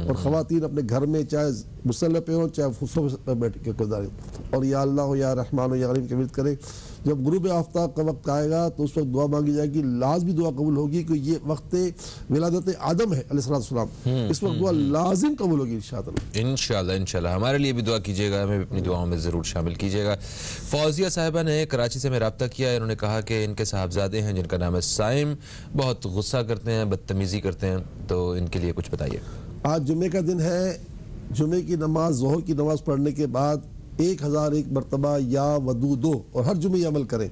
और ख़वातीन अपने घर में चाहे मुसल्ले पे हों चाहे फुसलों पे बैठ के गुजारें। और या अल्लाह हो या रहमान हो या रहीम के विर्द करें। जब गुरूब आफ्ताब का वक्त आएगा तो उस वक्त दुआ मांगी जाएगी, लाजमी दुआ कबूल होगी, क्योंकि ये वक्त विलादत आदम है अलैहिस्सलाम। इस वक्त दुआ लाजिम कबूल होगी इंशाअल्लाह। इंशाअल्लाह इंशाअल्लाह। हमारे लिए भी दुआ कीजिएगा, हमें भी अपनी दुआओं में ज़रूर शामिल कीजिएगा। फौजिया साहिबा ने कराची से मैं रब्ता किया। इन्होंने कहा कि इनके साहबजादे हैं जिनका नाम है साइम, बहुत गुस्सा करते हैं, बदतमीज़ी करते हैं, तो इनके लिए कुछ बताइए। आज जुम्मे का दिन है। जुम्मे की नमाज, ज़ोहर की नमाज पढ़ने के बाद 1001 मरतबा या वदूदो, और हर जुम्मे अमल करें,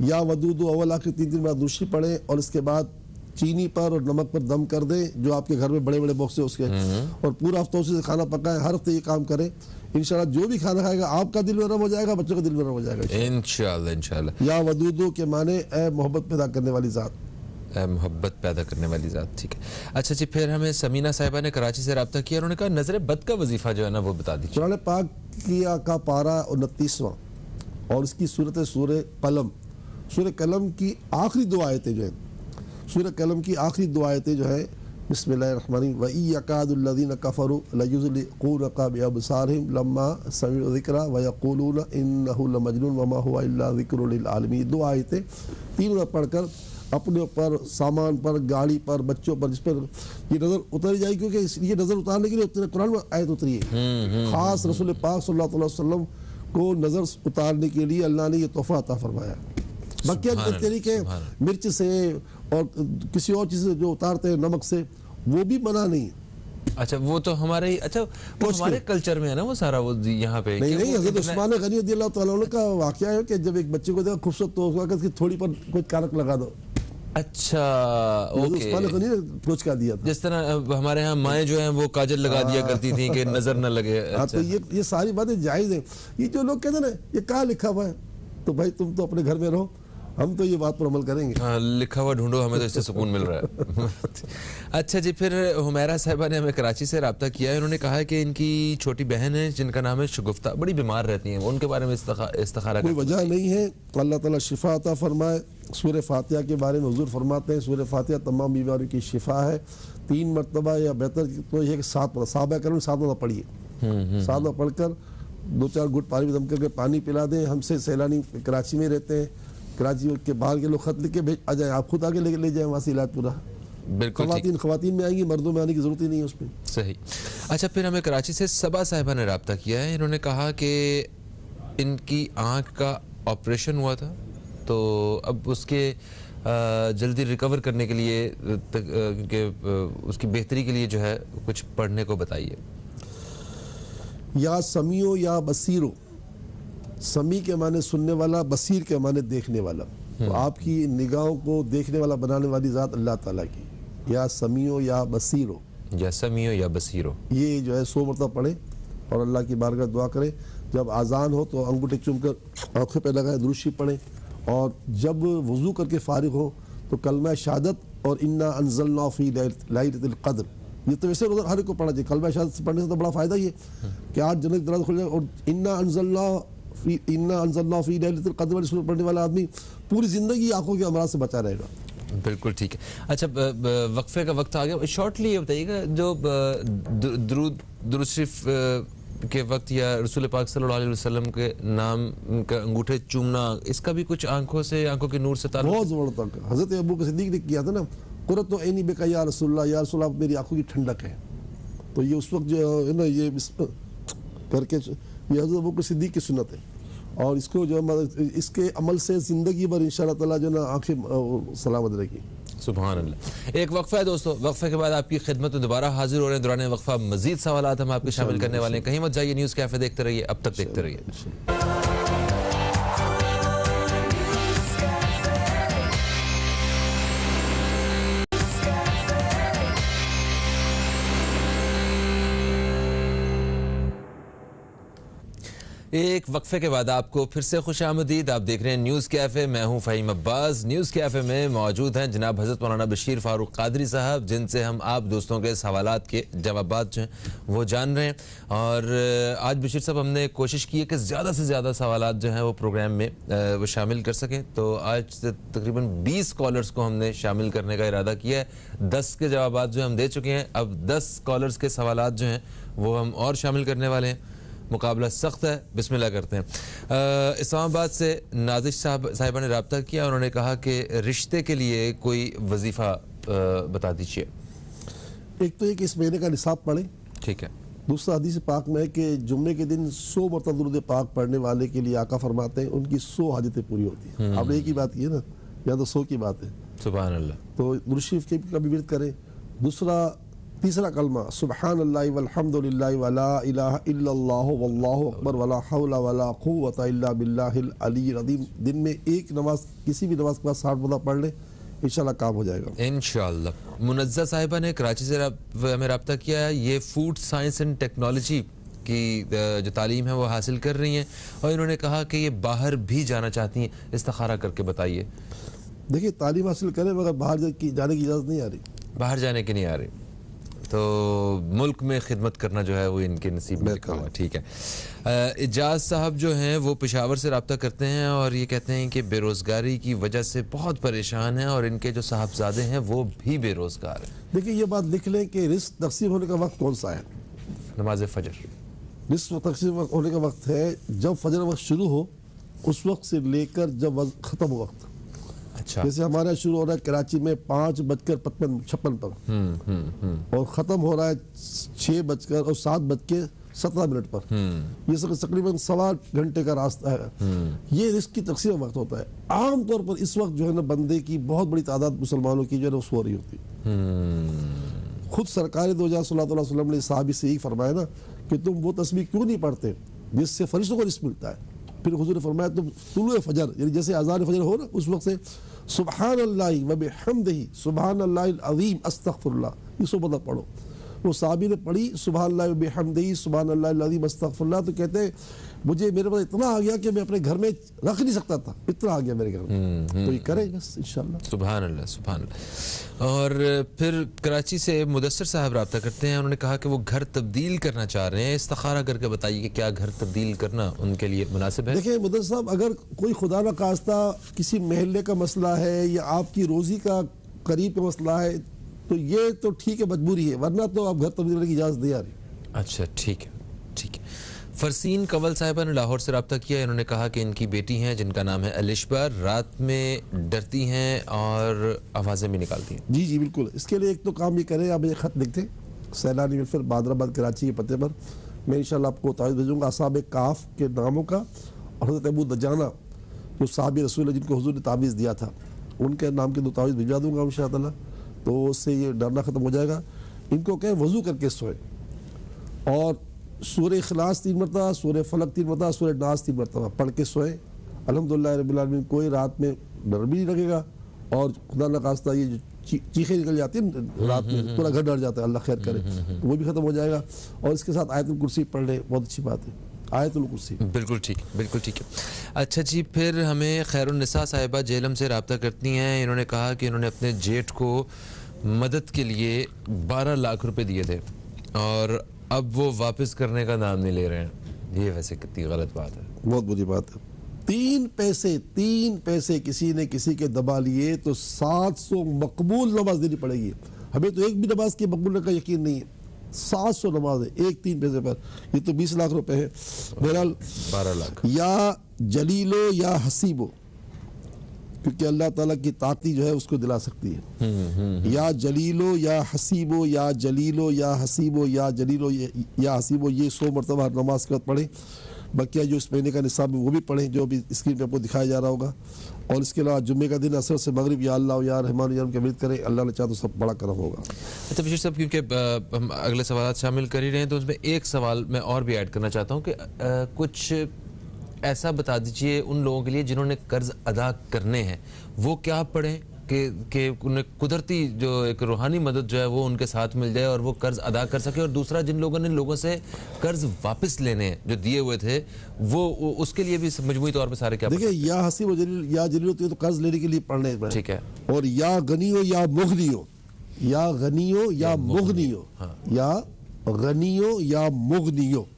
या वदूदो अव्वल आखिर 3 बार दूसरी पढ़ें, और इसके बाद चीनी पर और नमक पर दम कर दें, जो आपके घर में बड़े बड़े बॉक्स है उसके, और पूरा हफ्ता उसी से खाना पकाएं। हर हफ्ते ये काम करें, इंशाल्लाह जो भी खाना खाएगा आपका दिल नरम हो जाएगा, बच्चों का दिल नरम हो जाएगा इंशाअल्लाह इंशाअल्लाह। या वदूदो के माने ए मोहब्बत पैदा करने वाली ज़ात, मोहब्बत पैदा करने वाली ज़ात। ठीक है। अच्छा जी, फिर हमें समीना साहिबा ने कराची से रब्ता किया। उन्होंने कहा नजर बद का वजीफा जो है ना वो बता दीजिए। कुरान पाक का पारा 29वां और इसकी सूरत सूरह कलम। सूरह कलम की आखिरी 2 आयतें जो हैं, सूरह कलम की आखिरी 2 आयतें जो है बिस्मिल्लाहिर्रहमानिर्रहीम व इयकादुल्लज़ीना कफ़रू लयुज़लिक़ूनका बिअबसारिहिम लम्मा समिअ ज़िक्रा व यक़ूलूना इन्नहु लमजनून वमा हुवा इल्ला ज़िक्रुल लिल आलमीन। दो आयतें तीन बार पढ़कर अपने ऊपर, सामान पर, गाड़ी पर, बच्चों पर, जिस पर ये नज़र उतारी जाएगी, क्योंकि ये नज़र उतारने के लिए कुरान में आयत उतरी है। खास रसूल पाक सल्लल्लाहु अलैहि वसल्लम को नज़र उतारने के लिए अल्लाह ने ये तोहफा अता फरमाया। बाकी तरीके मिर्च से और किसी और चीज़ से जो उतारते हैं, नमक से, वो भी मना नहीं। अच्छा, वो तो हमारे ही, अच्छा वो हमारे कल्चर में है ना वो सारा, वो यहाँ पे नहीं हज़रत उस्मान गनी रज़ियल्लाहु ताला अन्हु का वाक़या है कि जब एक बच्चे को देखा खूबसूरत, तो उसका थोड़ी पर कोई कारक लगा दो। अच्छा, ओके। उस्मान गनी ने पूछ का दिया था। जिस तरह हमारे यहाँ माएँ जो हैं वो काजल लगा दिया करती थी कि नजर न लगे। हाँ, तो ये सारी बातें जायज़ है। ये जो लोग कहते हैं ना ये कहाँ लिखा हुआ है, तो भाई तुम तो अपने घर में रहो, हम तो ये बात पर अमल करेंगे। हाँ, लिखा हुआ ढूंढो, हमें तो इससे सुकून मिल रहा है। अच्छा जी, फिर हुमैरा साहिबा ने हमें कराची से रब्ता किया है। उन्होंने कहा है कि इनकी छोटी बहन है जिनका नाम है शगुफ्ता, बड़ी बीमार रहती हैं, उनके बारे में इस्तिखारा। कोई वजह नहीं है, अल्लाह ताला शिफा अता फरमाए। सूरह फातिहा के बारे में हुजूर फरमाते हैं सूरह फातिहा तमाम बीमारियों की शिफा है। 3 मरतबा या बेहतर तो ये 7 मरतबा, साहबा करम 7 मरतबा पढ़िए। 7 मरतबा पढ़कर 2-4 घुट पानी में दम करके पानी पिला दें। हमसे सैलानी कराची में रहते हैं, कराची के बाहर के लोग खत लिख के भेज आ जाए, आप खुद आगे ले जाए वहाँ से इलाज पूरा। बिल्कुल, खवातीन में आएंगी, मर्दों में आने की जरूरत ही नहीं है उसमें। सही। अच्छा, फिर हमें कराची से सबा साहिबा ने रब्ता किया है। इन्होंने कहा कि इनकी आँख का ऑपरेशन हुआ था, तो अब उसके जल्दी रिकवर करने के लिए, उसकी बेहतरी के लिए जो है कुछ पढ़ने को बताइए। या समियो या बसीरो, समी के माने सुनने वाला, बसीर के माने देखने वाला। तो आपकी निगाहों को देखने वाला बनाने वाली ज़ात अल्लाह ताला की। या समियो या बसीरो, या समियो या बसीरो, ये जो है 100 मरतबा पढ़े और अल्लाह की बारगाह दुआ करें। जब आज़ान हो तो अंगूठे चूमकर आँखों पे लगाए, दुरूद शरीफ पढ़ें, और जब वज़ू करके फारिग हो तो कलमा शहादत और इन्ना अंज़लना फ़ी लैलतिल क़द्र, ये तो वैसे हर एक को पढ़ना चाहिए। कलमा शहादत पढ़ने से तो बड़ा फ़ायदा ही है कि आज जन्नत के दरवाज़े खुल जाए। और इन्ना अंज़लना फ़ी लैलतिल क़द्र वाली सूरत पढ़ने वाला आदमी पूरी ज़िंदगी आँखों के अमराज से बचा रहेगा। बिल्कुल ठीक है। अच्छा, वक्फे का वक्त आ गया, शॉर्टली ये बताइएगा, जो दुरूद शरीफ के वक्त या रसूल पाक सल्लल्लाहु अलैहि वसल्लम के नाम का अंगूठे चूमना, इसका भी कुछ आंखों के नूर से ताल्लुक? बहुत ज़बरदस्त। हज़रत अबू बकर सिद्दीक़ ने किया था ना, कुर्रतु ऐनी बिका या रसूलल्लाह, या रसूल आप मेरी आंखों की ठंडक है। तो ये उस वक्त जो है ना, ये करके ये हज़रत अबू बकर सिद्दीक़ की सुन्नत है, और इसको जो है इसके अमल से ज़िंदगी भर इंशाअल्लाह ताला जो ना आंखें सलामत रहेगी। सुभान अल्लाह। एक वक्फा है दोस्तों, वक्फे के बाद आपकी खिदमत में दोबारा हाजिर हो रहे हैं। दौरान वक्फा मजीद सवालात हम आपके शामिल करने वाले हैं। कहीं मत जाइए, न्यूज़ कैफे देखते रहिए, अब तक देखते रहिए। एक वक्फे के बाद आपको फिर से खुशामदीद। आप देख रहे हैं न्यूज़ कैफ़े, मैं हूं फ़हीम अब्बास। न्यूज़ कैफ़े में मौजूद हैं जनाब हज़रत मौलाना बशीर फ़ारूक क़ादरी साहब, जिनसे हम आप दोस्तों के सवालात के जवाबात जो हैं वो जान रहे हैं। और आज बशीर साहब हमने कोशिश की है कि ज़्यादा से ज़्यादा सवालात जो हैं वो प्रोग्राम में वो शामिल कर सकें। तो आज तकरीबन 20 कॉलर्स को हमने शामिल करने का इरादा किया है। 10 के जवाबात जो हम दे चुके हैं, अब 10 कॉलर्स के सवालात जो हैं वो हम और शामिल करने वाले हैं। मुकाबला सख्त है, बिस्मिल्लाह करते हैं। इस्लामाबाद से नाजिश साहिबा ने रब्ता किया। उन्होंने कहा कि रिश्ते के लिए कोई वजीफ़ा बता दीजिए। एक तो ये कि इस महीने का निसाब पढ़ें, ठीक है। दूसरा हदीस पाक में है कि जुम्मे के दिन 100 मरतबा दुरूद पाक पढ़ने वाले के लिए आका फरमाते हैं उनकी 100 हाजतें पूरी होती हैं। आपने एक ही बात की है ना, यहाँ तो 100 की बात है। सुभान अल्लाह। तो दुरूद शरीफ के भी विर्द करें। तीसरा कलमा सुब्हानल्लाहि वल्हम्दुलिल्लाहि वला इलाहा इल्लल्लाहु वल्लाहु अकबर वला हौला वला कुव्वता इल्ला बिल्लाहिल अलीय्यिल अज़ीम। दिन में एक नमाज, किसी भी नमाज के बाद 60 मरतबा पढ़ ले, इंशाल्लाह काम हो जाएगा इंशाल्लाह। मुनज़्ज़ा साहिबा ने कराची से हमें रब्ता किया है। ये फूड साइंस एंड टेक्नोलॉजी की जो तालीम है वो हासिल कर रही हैं, और इन्होंने कहा कि ये बाहर भी जाना चाहती हैं। इस्तिखारा करके बताइए। देखिए, तालीम हासिल करें मगर बाहर जाने की इजाज़त नहीं आ रही। बाहर जाने की नहीं आ रही, तो मुल्क में खिदमत करना जो है वो इनके नसीब में लिखा हुआ। ठीक है। इजाज साहब जो हैं वो पेशावर से रब्ता करते हैं और ये कहते हैं कि बेरोज़गारी की वजह से बहुत परेशान हैं और इनके जो साहबजादे हैं वो भी बेरोज़गार हैं। देखिए ये बात लिख लें कि रिस्क तकसीम होने का वक्त कौन सा है? नमाज फजर। रिस्क तकसीम होने का वक्त है जब फजर वक्त शुरू हो उस वक्त से लेकर जब वक्त ख़त्म हो वक्त। अच्छा। जैसे हमारा शुरू हो रहा है कराची में 5:56 पर और ख़त्म हो रहा है 6:07 पर। ये तकरीबन 1.25 घंटे का रास्ता है। ये रिस्क की तकसीम वक्त होता है। आम तौर पर इस वक्त जो है ना बंदे की बहुत बड़ी तादाद मुसलमानों की जो है ना सो रही होती है। खुद सरकार दो सल्लल्लाहु अलैहि वसल्लम ने साहबी से यही फरमाया ना कि तुम वो तस्बीह क्यों नहीं पढ़ते जिससे फरिश्तों को रिस्क मिलता है। फिर हुजूर ने फरमाया तुम तुलुए फजर यानी जैसे अज़ान फजर हो ना उस वक्त से सुब्हानल्लाहि व बिहम्दिही सुब्हानल्लाहिल अज़ीम अस्तगफिरुल्लाह ये 100 मरतबा पढ़ो। वो साहबी ने पढ़ी सुब्हानल्लाहि व बिहम्दिही सुब्हानल्लाहिल अज़ीम अस्तगफिरुल्लाह तो कहते हैं मुझे मेरे पास इतना आ गया कि मैं अपने घर में रख नहीं सकता था, इतना आ गया मेरे घर में। तो ये करें बस इंशाल्लाह। सुभान अल्लाह सुभान अल्लाह। और फिर कराची से मुदस्सर साहब रब्ता करते हैं। उन्होंने कहा कि वो घर तब्दील करना चाह रहे हैं। इस्तिखारा करके बताइए कि क्या घर तब्दील करना उनके लिए मुनासिब है? देखिए मुदस्सर साहब अगर कोई खुदा न खास्ता किसी महल्ले का मसला है या आपकी रोज़ी का करीब का मसला है तो ये तो ठीक है मजबूरी है, वरना तो आप घर तब्दील करने की इजाज़त नहीं आ रही। अच्छा ठीक है ठीक है। फरसीन कंवल साहिबा ने लाहौर से रब्ता किया। इन्होंने कहा कि इनकी बेटी हैं जिनका नाम है अलिशबा, रात में डरती हैं और आवाज़ें भी निकालती हैं। जी जी बिल्कुल। इसके लिए एक तो काम ये करें, आप मुझे ख़त लिख दें सैलानी वेलफेयर बादराबाद कराची के पते पर। मैं इंशाल्लाह आपको तावीज़ भेजूँगा असाब काफ के नामों का और हज़रत अबू दजाना जो साहब रसूल है जिनको हुजूर ने तावीज़ दिया था उनके नाम के 2 तावीज़ भिजवा दूँगा इंशाअल्लाह। तो उससे ये डरना ख़त्म हो जाएगा। इनको कहें वज़ू करके सोए और सूरह इखलास 3 मरतबा, सूरह फलक 3 मरतबा, सूरह नास 3 मरतबा पढ़ के सोए। अल्हम्दुलिल्लाह रब्बिल आलमीन कोई रात में डर भी नहीं लगेगा और खुदा न खास्ता ये जो चीखें निकल जाती हैं रात में पूरा घर डर जाता है, अल्लाह खैर करे, तो वो भी ख़त्म हो जाएगा। और इसके साथ आयतुल कुर्सी पढ़ ले, बहुत अच्छी बात है आयतुल कुर्सी। बिल्कुल ठीक है बिल्कुल ठीक है। अच्छा जी, फिर हमें खैरुन्निसा साहिबा जेलम से रब्ता करती हैं। इन्होंने कहा कि इन्होंने अपने जेठ को मदद के लिए 12 लाख रुपए दिए थे और अब वो वापस करने का नाम नहीं ले रहे हैं। ये वैसे कितनी गलत बात है? बहुत बुरी बात है। 3 पैसे किसी ने किसी के दबा लिए तो 700 मकबूल नमाज देनी पड़ेगी। हमें तो एक भी नमाज के मकबूल का यकीन नहीं है। 700 नमाज है एक 3 पैसे पर, ये तो 20 लाख रुपए है। बहरहाल 12 लाख। या जलीलो या हसीबो, क्योंकि अल्लाह ताला की ताकती जो है उसको दिला सकती है। या जलीलो या हसीबो या जलीलो या हसीबो या जलीलो या हसीबो, ये 100 मरतबा हर नमाज के वक्त पढ़ें। बकिया जो इस महीने का निसाब है वो भी पढ़ें जो अभी स्क्रीन पे आपको दिखाया जा रहा होगा। और इसके अलावा जुम्मे का दिन असर से मगरिब या अल्लाह या रहमान या के विद करें, अल्लाह ने चाहा तो सब बड़ा करम होगा। अच्छा बशीर साहब, क्योंकि हम अगले सवाल शामिल कर ही रहे हैं तो उसमें एक सवाल मैं और भी ऐड करना चाहता हूँ कि कुछ ऐसा बता दीजिए उन लोगों के लिए जिन्होंने कर्ज अदा करने हैं, वो क्या पढ़ें कि उन्हें कुदरती जो एक रूहानी मदद जो है वो उनके साथ मिल जाए और वो कर्ज अदा कर सके। और दूसरा, जिन लोगों ने लोगों से कर्ज वापस लेने हैं जो दिए हुए थे वो उसके लिए भी मजमूई तौर पे सारे क्या? देखिए या हसीब व जलील या जलील होती है तो कर्ज लेने के लिए पढ़ने, ठीक है। और या गनियो या मुगनियो, या गनियो या मुगनियो, या गनियो या मुगनियो,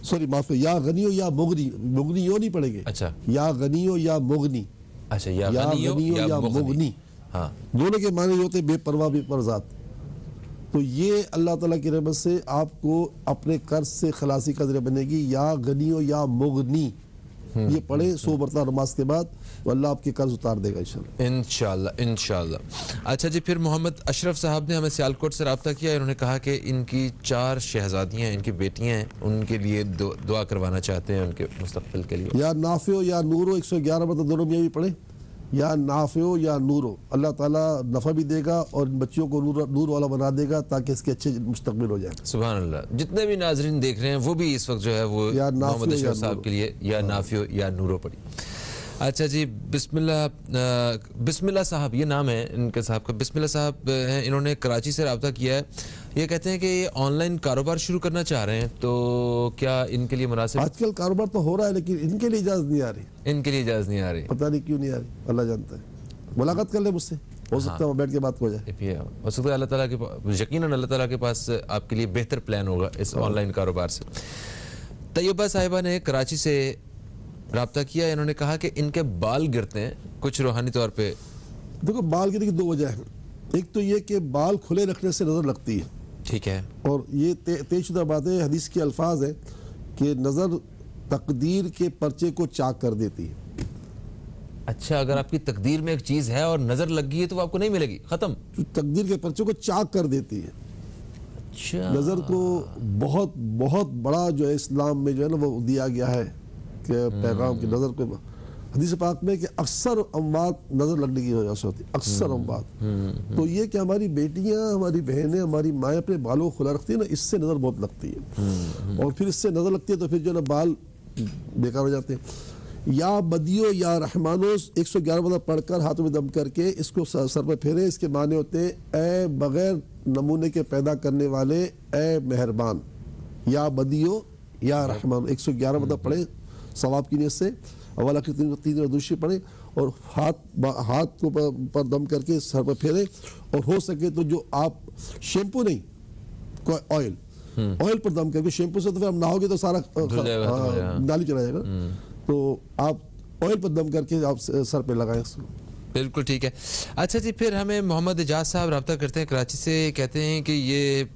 सॉरी माफ करिए, या गनियो या मुगनी, मुगनियो नहीं पढ़ेंगे। अच्छा, या गनियो या मुगनी। अच्छा, या गनियो या मुगनी, हाँ, दोनों के माने होते बेपरवाह बेपरजात। तो ये अल्लाह ताला की रहमत से आपको अपने कर्ज से खलासी का जरिया बनेगी। या गनियो या मुगनी ये पढ़े 100 मरतबा नमाज के बाद, तो अल्लाह आपके कर्ज उतार देगा इंशाल्लाह इंशाल्लाह। अच्छा जी, फिर मोहम्मद अशरफ साहब ने हमें सियालकोट से रब्ता किया। इन्होंने कहा कि इनकी 4 शहजादियाँ, इनकी बेटियाँ हैं, उनके लिए दुआ करवाना चाहते हैं उनके मुस्तकबिल के लिए। या नाफियो या नूरो 111 मरतबा दोनों में भी पढ़े। या नाफियो या नूरो, अल्लाह ताला नफ़ा भी देगा और इन बच्चियों को नूर वाला बना देगा ताकि इसके अच्छे मुस्तकबिल हो जाए। सुभान अल्लाह। जितने भी नाजरीन देख रहे हैं वो भी इस वक्त जो है वो मोहम्मद अशरफ साहब के लिए या नाफियो या नूरो पढ़ी। अच्छा जी, बिस्मिल्लाह साहब ये नाम है इनके साहब का, बिस्मिल्लाह साहब हैं। इन्होंने कराची से रब्ता किया है। ये कहते हैं कि ये ऑनलाइन कारोबार शुरू करना चाह रहे हैं, तो क्या इनके लिए मुनासिब? आजकल कारोबार तो हो रहा है लेकिन इनके लिए इजाज़त नहीं आ रही। इनके लिए इजाज़त नहीं आ रही, पता नहीं क्यों नहीं आ रही, अल्लाह जानता है। मुलाकात कर ले मुझसे। हो सकता है वहाँ बैठ के बात हो जाए। ये भी है। हो सकता है अल्लाह ताला के यकीनन अल्लाह ताला के पास आपके लिए बेहतर प्लान होगा इस ऑनलाइन कारोबार से। तैयबा साहिबा ने कराची से रब्ता किया, इन्होंने कहा कि इनके बाल गिरते हैं कुछ रूहानी तौर पे। देखो बाल गिरने की दो वजह है, एक तो ये कि बाल खुले रखने से नज़र लगती है, ठीक है, और ये तेजशुदा बात है, हदीस के अल्फाज है कि नज़र तकदीर के पर्चे को चाक कर देती है। अच्छा, अगर आपकी तकदीर में एक चीज है और नजर लग गई है तो वो आपको नहीं मिलेगी, खत्म। तकदीर के पर्चे को चाक कर देती है। अच्छा, नज़र को बहुत बहुत बड़ा जो है इस्लाम में जो है ना वो दिया गया है कि पैगाम की नज़र को, हदीस पाक में कि अक्सर अमवात नज़र लगने की वजह से होती है, अक्सर अमवात। तो ये कि हमारी बेटियां, हमारी बहनें, हमारी माएँ अपने बालों को खुला रखती है ना, इससे नज़र बहुत लगती है, और फिर इससे नज़र लगती है तो फिर जो है ना बाल बेकार हो जाते हैं। या बदियो या रहमानो 111 मतलब पढ़कर हाथों में दम करके इसको सर पर फेरे, इसके माने होते हैं ए बगैर नमूने के पैदा करने वाले, ए मेहरबान। या बदियो या रहमान 111 मतलब पढ़े सवाब की नीयत से, अवला की तीन दूसरी पढ़े, और हाथ को पर दम करके सर पर फेरे, और हो सके तो जो आप शैम्पू नहीं, ऑयल पर दम करके, शैम्पू से तो फिर हम नहाओगे तो सारा नाली चला जाएगा, तो आप ऑयल पर दम करके आप सर पे लगाएं इसको। बिल्कुल ठीक है। अच्छा जी, फिर हमें मोहम्मद एजाज साहब रब्ता करते हैं कराची से, कहते हैं कि ये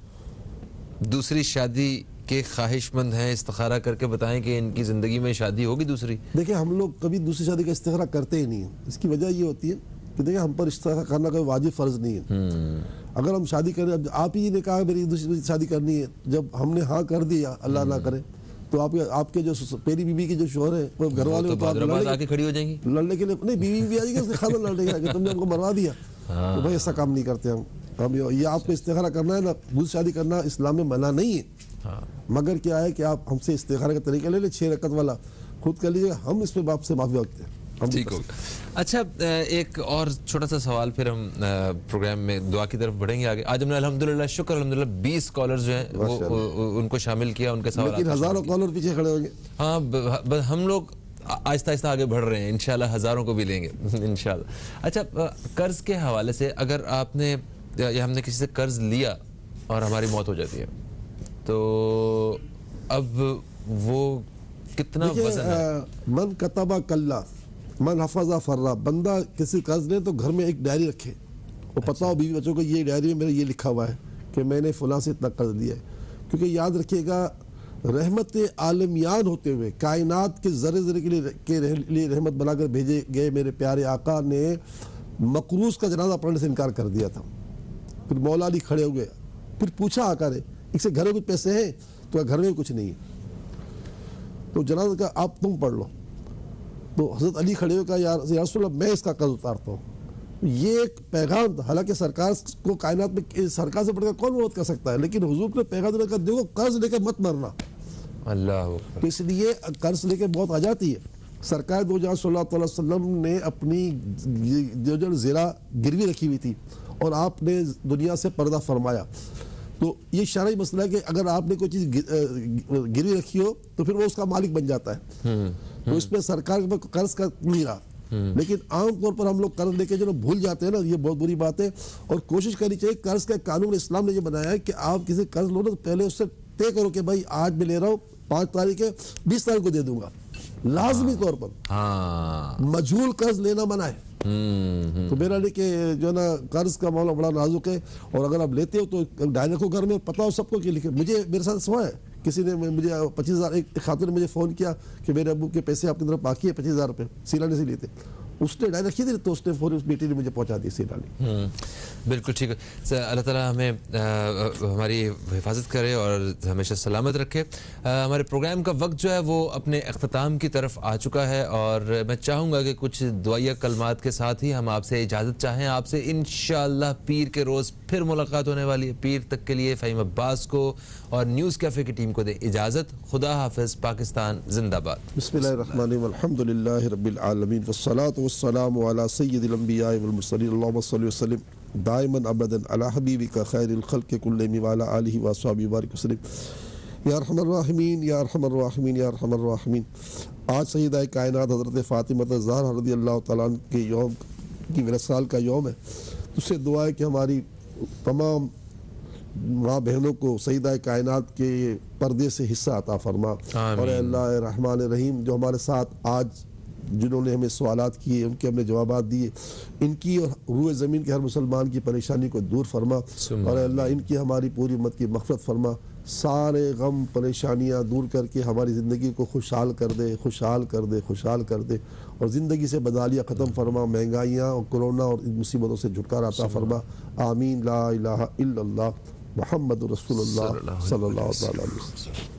दूसरी शादी के ख्वाहिशमंद हैं, इस्तिखारा करके बताएं कि इनकी ज़िंदगी में शादी होगी दूसरी। देखिए हम लोग कभी दूसरी शादी का इस्तिखारा करते ही नहीं है। इसकी वजह ये होती है कि देखिए हम पर इस्तिखारा करना कोई वाजिब फ़र्ज़ नहीं है। अगर हम शादी करें, आप ही ने कहा मेरी दूसरी शादी करनी है, जब हमने हाँ कर दिया, अल्लाह ना करे, तो आपके जो पहली बीवी के जो शोहर है वो घर वाले तो आके खड़ी हो जाएंगी लड़ने के लिए, नहीं बीवी भी आ जाएगी उसके खाना लड़ने का कि तुमने हमको मरवा दिया। तो भाई ऐसा काम नहीं करते हम ये आपको इस्तिखारा करना है ना, दूसरी शादी करना इस्लाम में मना नहीं है। मगर क्या है कि आप हमसे इस्तिखारा का तरीका ले ले, 6 रकत वाला खुद कर लीजिए, हम इस पे बाप से माफी मांगते हैं। ठीक हो। अच्छा, एक और छोटा सा सवाल, फिर हम प्रोग्राम में दुआ की तरफ बढ़ेंगे आगे। आज हमने अल्हम्दुलिल्लाह, शुक्र अल्हम्दुलिल्लाह 20 कॉलर्स जो हैं वो उनको शामिल किया, उनके सवाल, लेकिन हजारों कॉलर पीछे खड़े होंगे। हाँ, हम लोग आहिस्ता आहिस्ता आगे बढ़ रहे हैं, इंशाल्लाह हजारों को भी लेंगे इंशाल्लाह। अच्छा, कर्ज के हवाले से, अगर आपने या हमने किसी से कर्ज लिया और हमारी मौत हो जाती है तो अब वो कितना वजन है? मन कतबा कल्ला मन हफाजा फर्रा, बंदा किसी कर्ज ले तो घर में एक डायरी रखे, वो पता हो बीवी बच्चों को ये डायरी में मेरा ये लिखा हुआ है कि मैंने फलां से इतना कर्ज लिया है। क्योंकि याद रखिएगा, रहमत आलमियान होते हुए कायनात के ज़रे ज़रे के लिए रहमत बनाकर भेजे गए मेरे प्यारे आका ने मकरूज का जनाजा पढ़ने से इनकार कर दिया था। फिर मौला अली खड़े हो गए, फिर पूछा आका ने, इससे घर में कुछ पैसे हैं? तो घर में कुछ नहीं है, तो जनाजा का आप तुम पढ़ लो। तो हज़रत अली खड़े हो कहा, या रसूल अल्लाह मैं इसका कर्ज उतारता हूँ। ये एक पैगाम था, हालांकि सरकार को कायनात में सरकार से बढ़कर कौन मदद कर सकता है, लेकिन हुजूर ने पैगाम देकर देखो कर्ज लेकर मत मरना। अल्लाह, तो इसलिए कर्ज लेकर बहुत आ जाती है। सरकार दो जहाँ सल्लल्लाहु अलैहि वसल्लम ने अपनी जो ज़रा गिरवी रखी हुई थी और आपने दुनिया से पर्दा फरमाया, तो ये शरई मसला है कि अगर आपने कोई चीज़ गिरवी रखी हो तो फिर वो उसका मालिक बन जाता है। तो इसमें सरकार के पास कर्ज का नहीं रहा, लेकिन आम तौर पर हम लोग कर्ज लेके जो भूल जाते हैं ना, ये बहुत बुरी बात है। और कोशिश करनी चाहिए, कर्ज का कानून इस्लाम ने ये बनाया है कि आप किसी कर्ज लो ना तो पहले उससे तय करो कि भाई आज मैं ले रहा हूँ, 5 तारीख है, 20 तारीख को दे दूंगा, लाजमी तौर पर। मजहूल कर्ज लेना मना है। तो मेरा नहीं कि जो ना कर्ज का मामला बड़ा नाजुक है, और अगर आप लेते हो तो डायरेक्ट को घर में पता हो सबको कि लिखे। मुझे मेरे साथ हुआ है, किसी ने मुझे 25,000, एक खातून ने मुझे फ़ोन किया कि मेरे अब्बू के पैसे आपकी तरफ बाकी है 25,000 रुपये, सीलाने से लिए थे। उसने डायरेक्ट रखी थी तो उसने फ़ोन उस बेटी ने मुझे पहुंचा दी सीलानी। बिल्कुल ठीक है। अल्लाह ताला हमें हमारी हिफाजत करे और हमेशा सलामत रखे। हमारे प्रोग्राम का वक्त जो है वो अपने अख्ताम की तरफ आ चुका है, और मैं चाहूँगा कि कुछ दुआया कलमात के साथ ही हम आपसे इजाज़त चाहें। आपसे इंशाअल्लाह पीर के रोज़ फिर मुलाकात होने वाली है। पीर तक के लिए फ़हीम अब्बास को और न्यूज़ कैफ़े की टीम को दे इजाज़त। खुदा हाफ़िज़, पाकिस्तान जिंदाबाद। बिस्मिल्लाहिर्रहमानिर्रहीम, अल्हम्दुलिल्लाहि रब्बिल आलमीन, वस्सलातु वस्सलामु अला सय्यिदिल अंबिया वल मुरसलीन, अल्लाहुम्मा सल्लि वसल्लिम दाइमन अबदन अला हबीबिका खैरिल खल्क़ि कुल्लिहिम व अला आलिहि व अस्हाबिहि बारिक वसल्लिम, या अरहमर राहिमीन या अरहमर राहिमीन या अरहमर राहिमीन। आज सय्यदा कायनात हज़रत फ़ातिमा ज़हरा रज़ियल्लाहु तआला अन्हा के यौम की विसाल का यौम है। तुझसे दुआ है कि हमारी तमाम माँ बहनों को सईदा कायनात के पर्दे से हिस्सा अता फरमा। और अल्लाह रहमान रहीम, जो हमारे साथ आज जिन्होंने हमें सवालात किए, उनके हमने जवाबात दिए, इनकी और रूए ज़मीन के हर मुसलमान की परेशानी को दूर फरमा। और अल्लाह इनकी हमारी पूरी उम्मत की मग़फ़िरत फरमा। सारे गम परेशानियाँ दूर करके हमारी ज़िंदगी को खुशहाल कर दे, खुशहाल कर दे, खुशहाल कर दे। और ज़िंदगी से बदहालियाँ ख़त्म फरमा, महंगाइयाँ और कोरोना और इन मुसीबतों से छुटकारा अता फरमा। आमीन। ला इलाहा इल्लल्लाह मुहम्मद रसूलुल्लाह सल्लल्लाहु अलैहि वसल्लम।